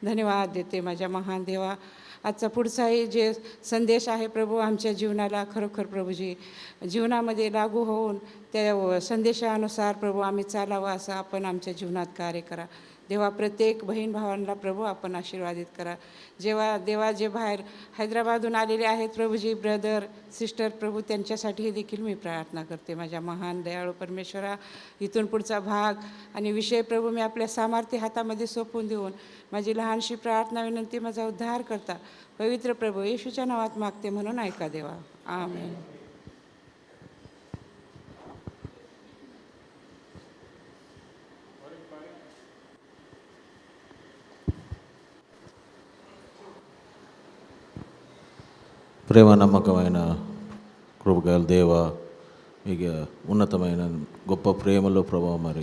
धन्यवाद देते माझ्या महान देवा. आजचा पुढचाही जे संदेश आहे प्रभू आमच्या जीवनाला खरोखर प्रभूजी जीवनामध्ये लागू होऊन त्या संदेशानुसार प्रभू आम्ही चालावं असं आपण आमच्या जीवनात कार्य करा देवा. प्रत्येक बहीण भावांना प्रभू आपण आशीर्वादित करा. जेव्हा देवा जे बाहेर हैदराबादहून आलेले आहेत प्रभूजी, ब्रदर सिस्टर प्रभू, त्यांच्यासाठी देखील मी प्रार्थना करते माझ्या महान दयाळू परमेश्वरा. इथून पुढचा भाग आणि विषय प्रभू मी आपल्या सामर्थ्य हातामध्ये सोपवून देऊन माझी लहानशी प्रार्थना विनंती माझा उद्धार करता पवित्र प्रभू येशूच्या नावात मागते म्हणून ऐका देवा. आमेन. ప్రేమ నమ్మకమైన కృపగల దేవ, ఇక ఉన్నతమైన గొప్ప ప్రేమలో ప్రభా మరి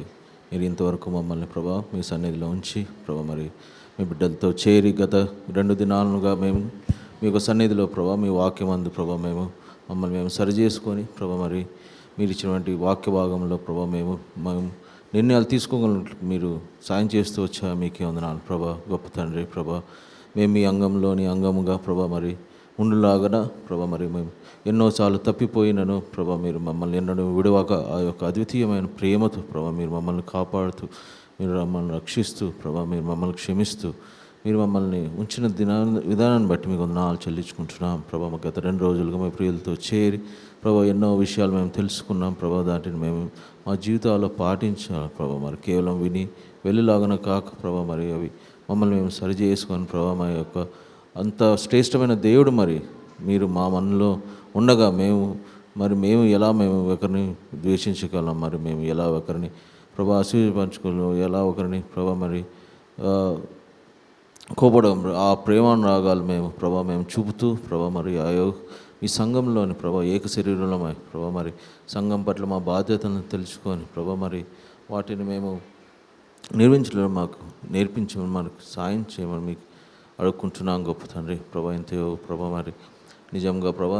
మీరు ఇంతవరకు మమ్మల్ని ప్రభా మీ సన్నిధిలో ఉంచి ప్రభా మరి మీ బిడ్డలతో చేరి గత 2 దినాలుగా మేము మీ యొక్క సన్నిధిలో ప్రభా మీ వాక్యం అందు ప్రభా మమ్మల్ని మేము సరిచేసుకొని ప్రభా మరి మీరు ఇచ్చినటువంటి వాక్య భాగంలో ప్రభా మేము నిర్ణయాలు తీసుకోగలిగినట్లు మీరు సాయం చేస్తూ వచ్చా మీకే వందనాలు ప్రభా. గొప్ప తండ్రి ప్రభా, మేము మీ అంగంలోని అంగముగా ప్రభా మరి ఉండులాగన ప్రభా మరి మేము ఎన్నోసార్లు తప్పిపోయినను ప్రభా మీరు మమ్మల్ని ఎన్నడూ విడవాక ఆ యొక్క అద్వితీయమైన ప్రేమతో ప్రభా మీరు మమ్మల్ని కాపాడుతూ, మీరు మమ్మల్ని రక్షిస్తూ ప్రభా మీరు మమ్మల్ని క్షమిస్తూ, మీరు మమ్మల్ని ఉంచిన విధానాన్ని బట్టి మీకు వందనాలు చెల్లించుకుంటున్నాం ప్రభా. మా గత 2 రోజులుగా మీ ప్రియులతో చేరి ప్రభా ఎన్నో విషయాలు మేము తెలుసుకున్నాం ప్రభా. దాటిని మేము మా జీవితాల్లో పాటించాలి ప్రభా. మరి కేవలం విని వెళ్ళిలాగన కాక ప్రభా మరి అవి మమ్మల్ని మేము సరి చేసుకొని ప్రభా మా యొక్క అంత శ్రేష్టమైన దేవుడు మరి మీరు మా మనలో ఉండగా మేము ఎలా ఒకరిని ద్వేషించగలం, మరి మేము ఎలా ఒకరిని ప్రభా ఆశీర్వదించుకోగలం, ఎలా ఒకరిని ప్రభా మరి కోపడం, ఆ ప్రేమానురాగాలు మేము చూపుతూ ప్రభా మరి ఈ సంఘంలోని ప్రభా ఏక శరీరంలోమై ప్రభా మరి సంఘం పట్ల మా బాధ్యతలను తెలుసుకొని ప్రభా మరి వాటిని మేము నిర్వహించడం మాకు నేర్పించమని మనకు సాయం చేయమని మీకు అడుక్కుంటున్నాం గొప్ప తండ్రి ప్రభా. ఎంతో ప్రభా మరి నిజంగా ప్రభా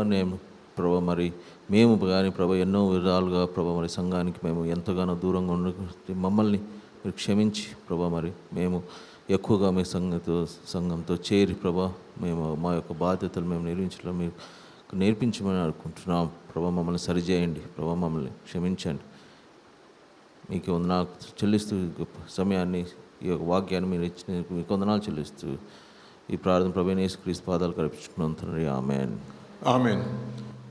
ప్రభా మరి మేము కానీ ప్రభా ఎన్నో విధాలుగా ప్రభా మరి సంఘానికి మేము ఎంతగానో దూరంగా ఉండి మమ్మల్ని మీరు క్షమించి ప్రభా మరి మేము ఎక్కువగా మీ సంఘంతో చేరి ప్రభా మా యొక్క బాధ్యతలు మేము నిర్వహించడం మీరు నేర్పించమని అనుకుంటున్నాం ప్రభా. మమ్మల్ని సరిచేయండి ప్రభా, మమ్మల్ని క్షమించండి. మీకు వందనాలు చెల్లిస్తూ సమయాన్ని ఈ యొక్క వాక్యాన్ని మీరు ఇచ్చిన మీకు వందనాలు చెల్లిస్తూ ఈ ప్రార్థన ప్రభువైన యేసుక్రీస్తు పాదాలు కల్పించుకున్నాం తండ్రి. ఆమెన్. आमीन.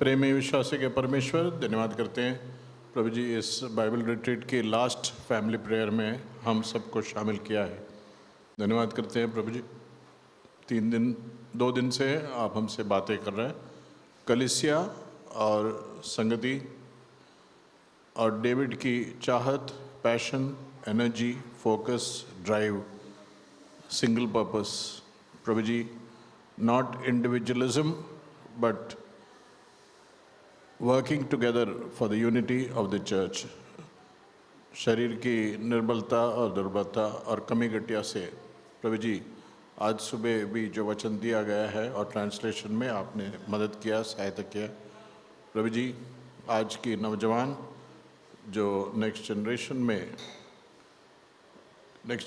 प्रेमी विश्वासी के परमेश्वर, धन्यवाद करते हैं प्रभु जी इस बाइबल रिट्रीट की लास्ट फैमिली प्रेयर में हम सबको शामिल किया है. धन्यवाद करते हैं प्रभु जी. 2 दिन से आप हमसे बातें कर रहे हैं कलीसिया और संगति और डेविड की चाहत, passion, energy, focus, drive, single purpose. प्रभु जी, not individualism but working together for the unity of the church. शरीर की निर्बलता और दुर्बलता और कमी घटिया से प्रभु जी आज सुबह भी जो वचन दिया गया है और ट्रांसलेशन में आपने मदद किया, सहायता किया। प्रभु जी आज की नौजवान जो नेक्स्ट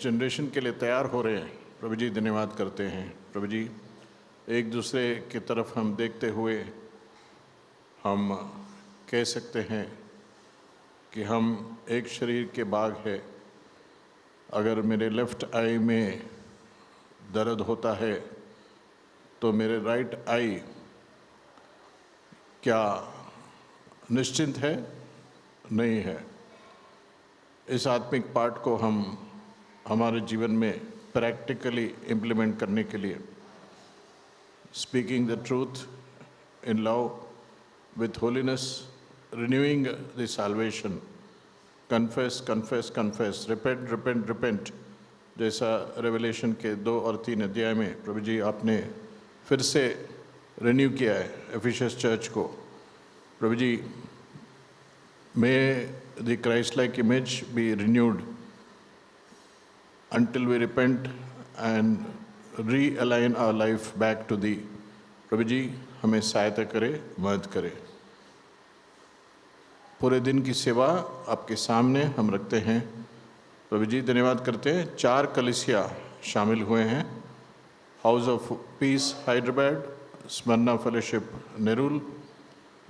जनरेशन के लिए तैयार हो रहे हैं, प्रभु जी धन्यवाद करते हैं। प्रभु जी एक दूसरे की तरफ हम देखते हुए हम कह सकते हैं कि हम एक शरीर के भाग है। अगर मेरे लेफ्ट आई में दर्द होता है तो मेरे राइट आई क्या निश्चिंत है? नहीं है। इस आत्मिक पाठ को हम हमारे जीवन में प्रैक्टिकली इम्प्लीमेंट करने के लिए speaking the truth in love with holiness, renewing the salvation, confess confess confess, repent repent repent, जैसा रेवलेशन के 2 और 3 अध्याय में प्रभु जी आपने फिर से रिन्यू किया है एफिसस चर्च को। प्रभु जी may the Christ-like image be renewed until we repent and realign our life back to thee। प्रभु जी हमें सहायता करे, मदद करे। पूरे दिन की सेवा आपके सामने हम रखते हैं। प्रभु जी धन्यवाद करते हैं। 4 कलीसिया शामिल हुए हैं, house of peace Hyderabad, Smyrna fellowship Nerul,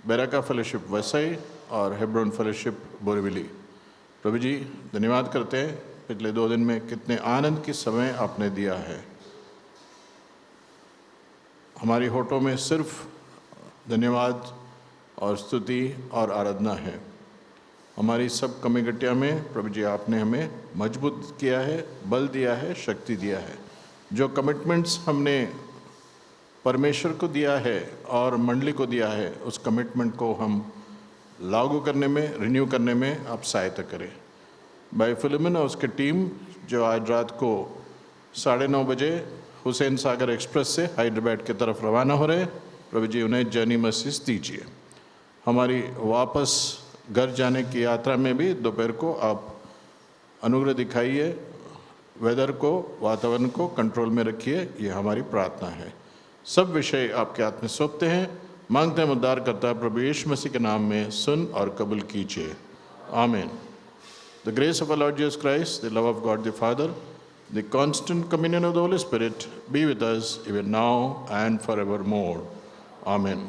Beracah fellowship Vasai और हेब्रोन फेलोशिप बोरीवली। प्रभु जी धन्यवाद करते हैं पिछले 2 दिन में कितने आनंद की समय आपने दिया है। हमारी होठों में सिर्फ धन्यवाद और स्तुति और आराधना है। हमारी सब कमी घटिया में प्रभु जी आपने हमें मजबूत किया है, बल दिया है, शक्ति दिया है। जो कमिटमेंट्स हमने परमेश्वर को दिया है और मंडली को दिया है, उस कमिटमेंट को हम लागू करने में, रिन्यू करने में आप सहायता करें। भाई फिलिमन और उसकी टीम जो आज रात को 9:30 बजे हुसैन सागर एक्सप्रेस से हैदराबाद की तरफ रवाना हो रहे, प्रभु जी उन्हें जर्नी मैसेज दीजिए। हमारी वापस घर जाने की यात्रा में भी दोपहर को आप अनुग्रह दिखाइए, वेदर को, वातावरण को कंट्रोल में रखिए, ये हमारी प्रार्थना है। सब विषय आपके हाथ में सौंपते हैं, मांगते हैं उद्धार करता प्रभु यीशु मसीह के नाम में सुन और कबूल कीजिए। आमीन। The grace of our Lord Jesus Christ, the love of God the Father, the constant communion of the Holy Spirit be with us even now and forevermore. आमीन।